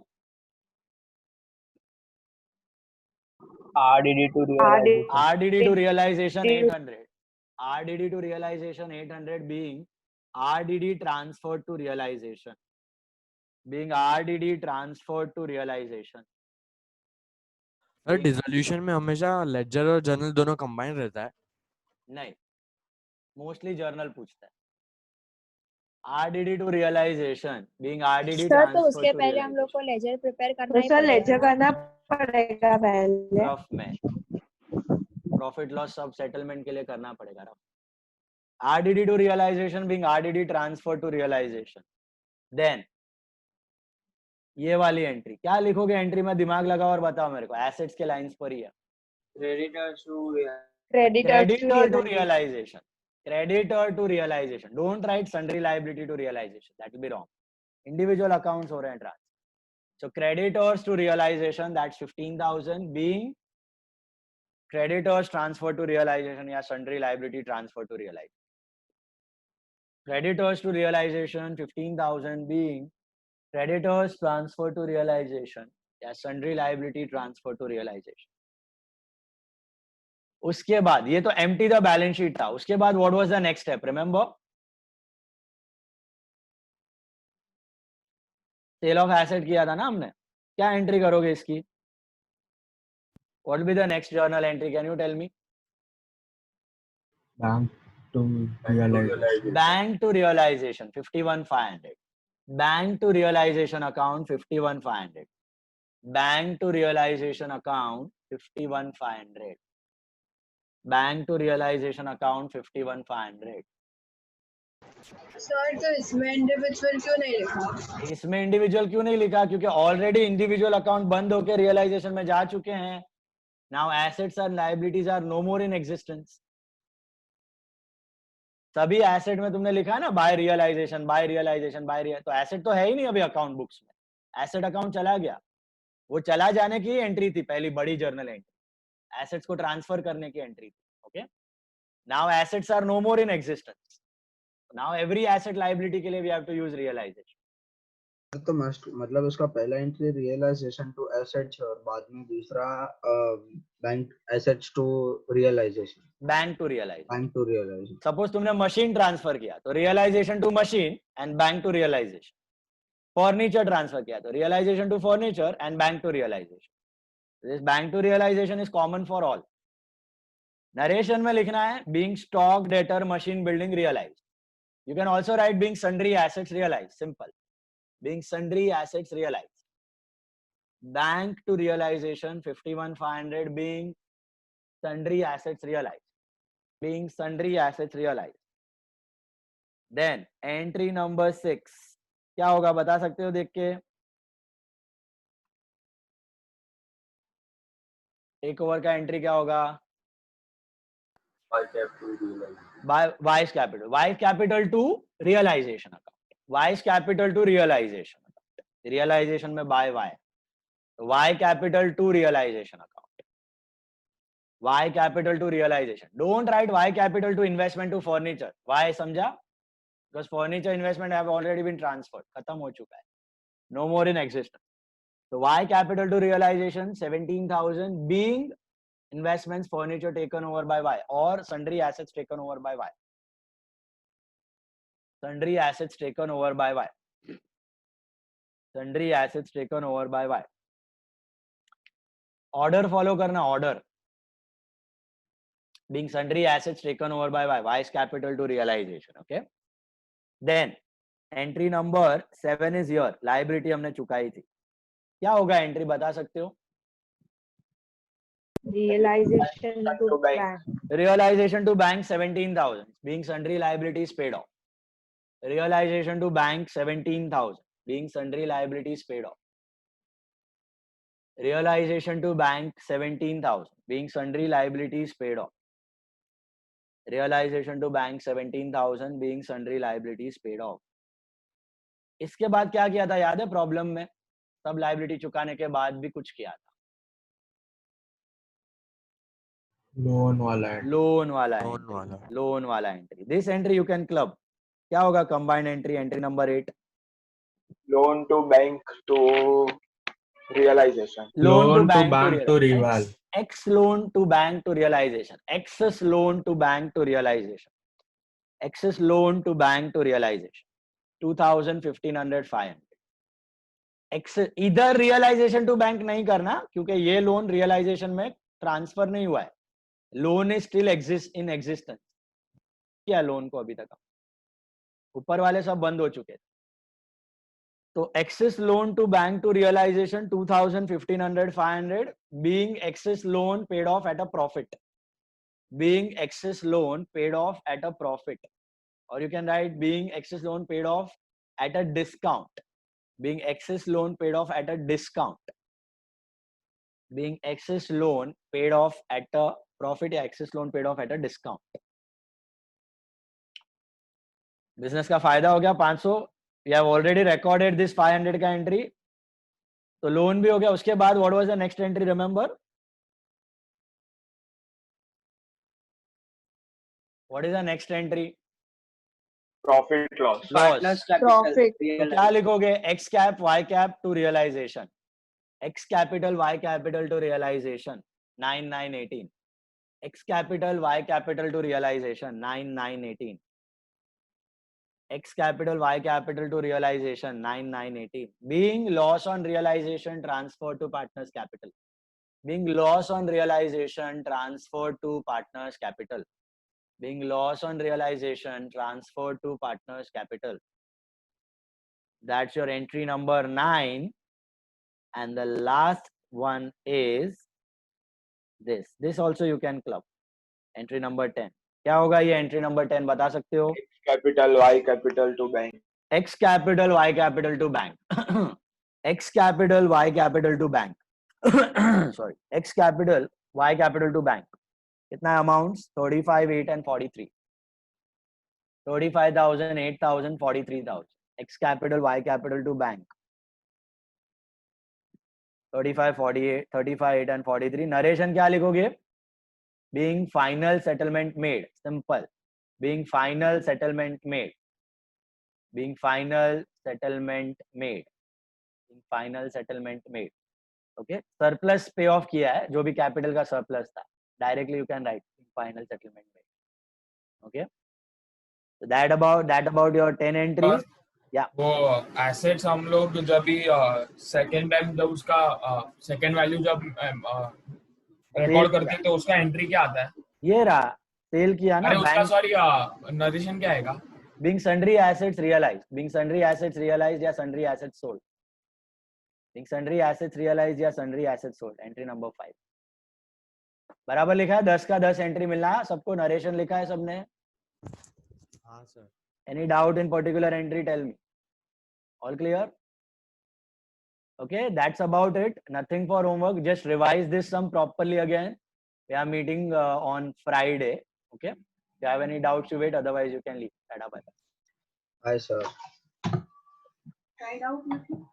RDD to realization. RDD to realization 800. RDD to realization 800 being RDD transferred to realization. Being RDD transferred to realization. Sir dissolution में हमेशा laser और journal दोनों कंबाइन रहता है? नहीं, मोस्टली जर्नल पूछता है। RDD to realization being RDD sir तो transferred उसके to पहले हम लोग realization. को लेजर प्रिपेयर करना तो ही सर लेजर पड़ेगा। करना पड़ेगा पहले। रफ में प्रॉफिट लॉस सब सेटलमेंट के लिए करना पड़ेगा rough. RDD to realization being RDD transfer to realization. Then ये वाली एंट्री क्या लिखोगे? एंट्री में दिमाग लगाओ और बताओ मेरे को, एसेट्स के लाइंस पर ही है। Creditors to Creditor to realization. Creditor to realization. Don't write sundry liability to realization. That will be wrong. Individual accounts हो रहे हैं transfer. So creditors to realization, that's 15,000 being creditors transfer to realization या sundry liability transfer to realization. Creditors to realization 15,000 being creditors transfer to realization या sundry liability transfer to realization. उसके बाद ये तो empty the balance sheet था। उसके बाद what was the next step? Remember? Sale of asset किया था ना हमने। क्या एंट्री करोगे इसकी? What will be the next journal entry? Can you tell me? Bank to realization. Bank to realization 51,500. Bank to realization account 51,500. Bank to realization account 51,500. Bank to realization account 51,500. Sir तो इसमें individual क्यों नहीं लिखा? इसमें individual क्यों नहीं लिखा? क्योंकि ऑलरेडी इंडिविजुअल अकाउंट बंद होकर रियलाइजेशन में जा चुके हैं। Now assets and liabilities are no more in existence. सभी एसेट में तुमने लिखा है ना by realisation, by realisation, by real, तो एसेट तो है ही नहीं अभी अकाउंट बुक्स में। एसेट अकाउंट चला गया, वो चला जाने की एंट्री थी पहली बड़ी जर्नल एंट्री, एसेट्स को ट्रांसफर करने की एंट्री थी। Okay, now assets are no more in existence, now every asset liability के लिए we have to use realisation. तो मस्ट मतलब उसका पहला एंट्री रियलाइजेशन टू एसेट्स और बाद में दूसरा bank assets to realisation. Bank to realisation. Bank to realisation. Suppose तुमने मशीन ट्रांसफर किया तो realisation to machine and bank to realisation. Furniture transfer किया तो realisation to furniture and bank to realisation. This bank to realisation is common for all. Narration में लिखना है being stock, debtor, machine, building realise. You can also write being sundry assets realise, simple. Being sundry assets realized. Bank to realization 51,500 being sundry assets realized. Being sundry assets realized. Then entry number 6 क्या होगा बता सकते हो देख के? Take over का entry क्या होगा? Y's capital, Y's capital to realization account, Y's capital to realization account, realization में by Y, Y capital to realization account, Y capital to realization. Don't write Y capital to investment to furniture. Why समझा? Because furniture investment have already been transferred, खत्म हो चुका है, no more in existence. तो Y capital to realization 17,000 being investments, furniture taken over by Y or sundry assets taken over by Y. Sundry assets taken over by Y. Sundry assets taken over by Y. Order follow करना, order. Being sundry assets taken over by Y. Y's capital to realization. Okay. Then entry number 7 is here. Liability हमने चुकाई थी. क्या होगा entry बता सकते हो? Realization to bank. Realization to bank 17,000 being sundry liabilities paid off. Realization to bank 17,000 being sundry liabilities paid off. Realization to bank 17,000 being sundry liabilities paid off. Realization to bank 17,000 being sundry liabilities paid off. इसके बाद क्या किया था याद है problem में? सब liability चुकाने के बाद भी कुछ किया था. लोन वाला entry. This entry you can club. क्या होगा combined entry? Entry number 8. Loan to bank to realization. Loan to bank to reval. X loan to bank to realization. Excess loan to bank to realization. Excess loan to bank to realization. 2,000, 1,500, 500. इधर realisation to bank नहीं करना क्योंकि ये loan realisation में transfer नहीं हुआ है. Loan is still exist in existence. क्या लोन को अभी तक ऊपर वाले सब बंद हो चुके थे. तो excess loan to bank to realization 2,000, 1,500, 500 being excess loan paid off at a profit. Being excess loan paid off at a profit. Or you can write being excess loan paid off at a discount. Being excess loan paid off at a discount. Being excess loan paid off at a profit या excess loan paid off at a discount. Business का फायदा हो गया 500. We have already recorded this 500 का entry. तो loan भी हो गया. उसके बाद what was the next entry? Remember? What is the next entry? Profit loss. Partners capital. Profit. तो क्या लिखोगे? X cap Y cap to realization. X capital Y capital to realization 9,918. X capital Y capital to realization 9,918. X capital Y capital to realization 9,918. Being loss on realization transferred to partners capital. Being loss on realization transferred to partners capital. Being loss on realization transferred to partners capital. That's your entry number 9. And the last one is this. This also you can club. Entry number 10. क्या होगा ये entry number 10 बता सकते हो? X capital Y capital to bank. X capital Y capital to bank. X capital Y capital to bank. Sorry. X capital Y capital to bank. कितना amounts? 35, 8 and 43. 35,000, 8,000, 43,000. X capital Y capital to bank. 35, 48, 35, 8 and 43. Narration क्या लिखोगे? Being final settlement made. Simple. Being final settlement made. Being final settlement made. Being final settlement made. Okay. Surplus pay off किया है जो भी capital का surplus था. Directly you can write final settlement made. Okay. So that about your 10 entries. Yeah. वो assets हम लोग जब भी second time जब उसका second value जब record करते हैं तो उसका entry क्या आता है? ये रहा सेल किया ना. अरे उसका sorry narration क्या आएगा? Being sundry assets realized. Being sundry assets realized या sundry assets sold. Being sundry assets realized या sundry assets sold. Entry number 5. बराबर लिखा है. 10 का 10 एंट्री मिलना है सबको. नरेशन लिखा है सबने? हाँ sir. Any doubt in particular entry? Tell me. All clear? Okay, that's about it. Nothing for homework. Just revise this sum properly again. We are meeting on Friday. Okay. If you have any doubts, you wait. Otherwise, you can leave. Bye. Hi, sir. Tried out nothing.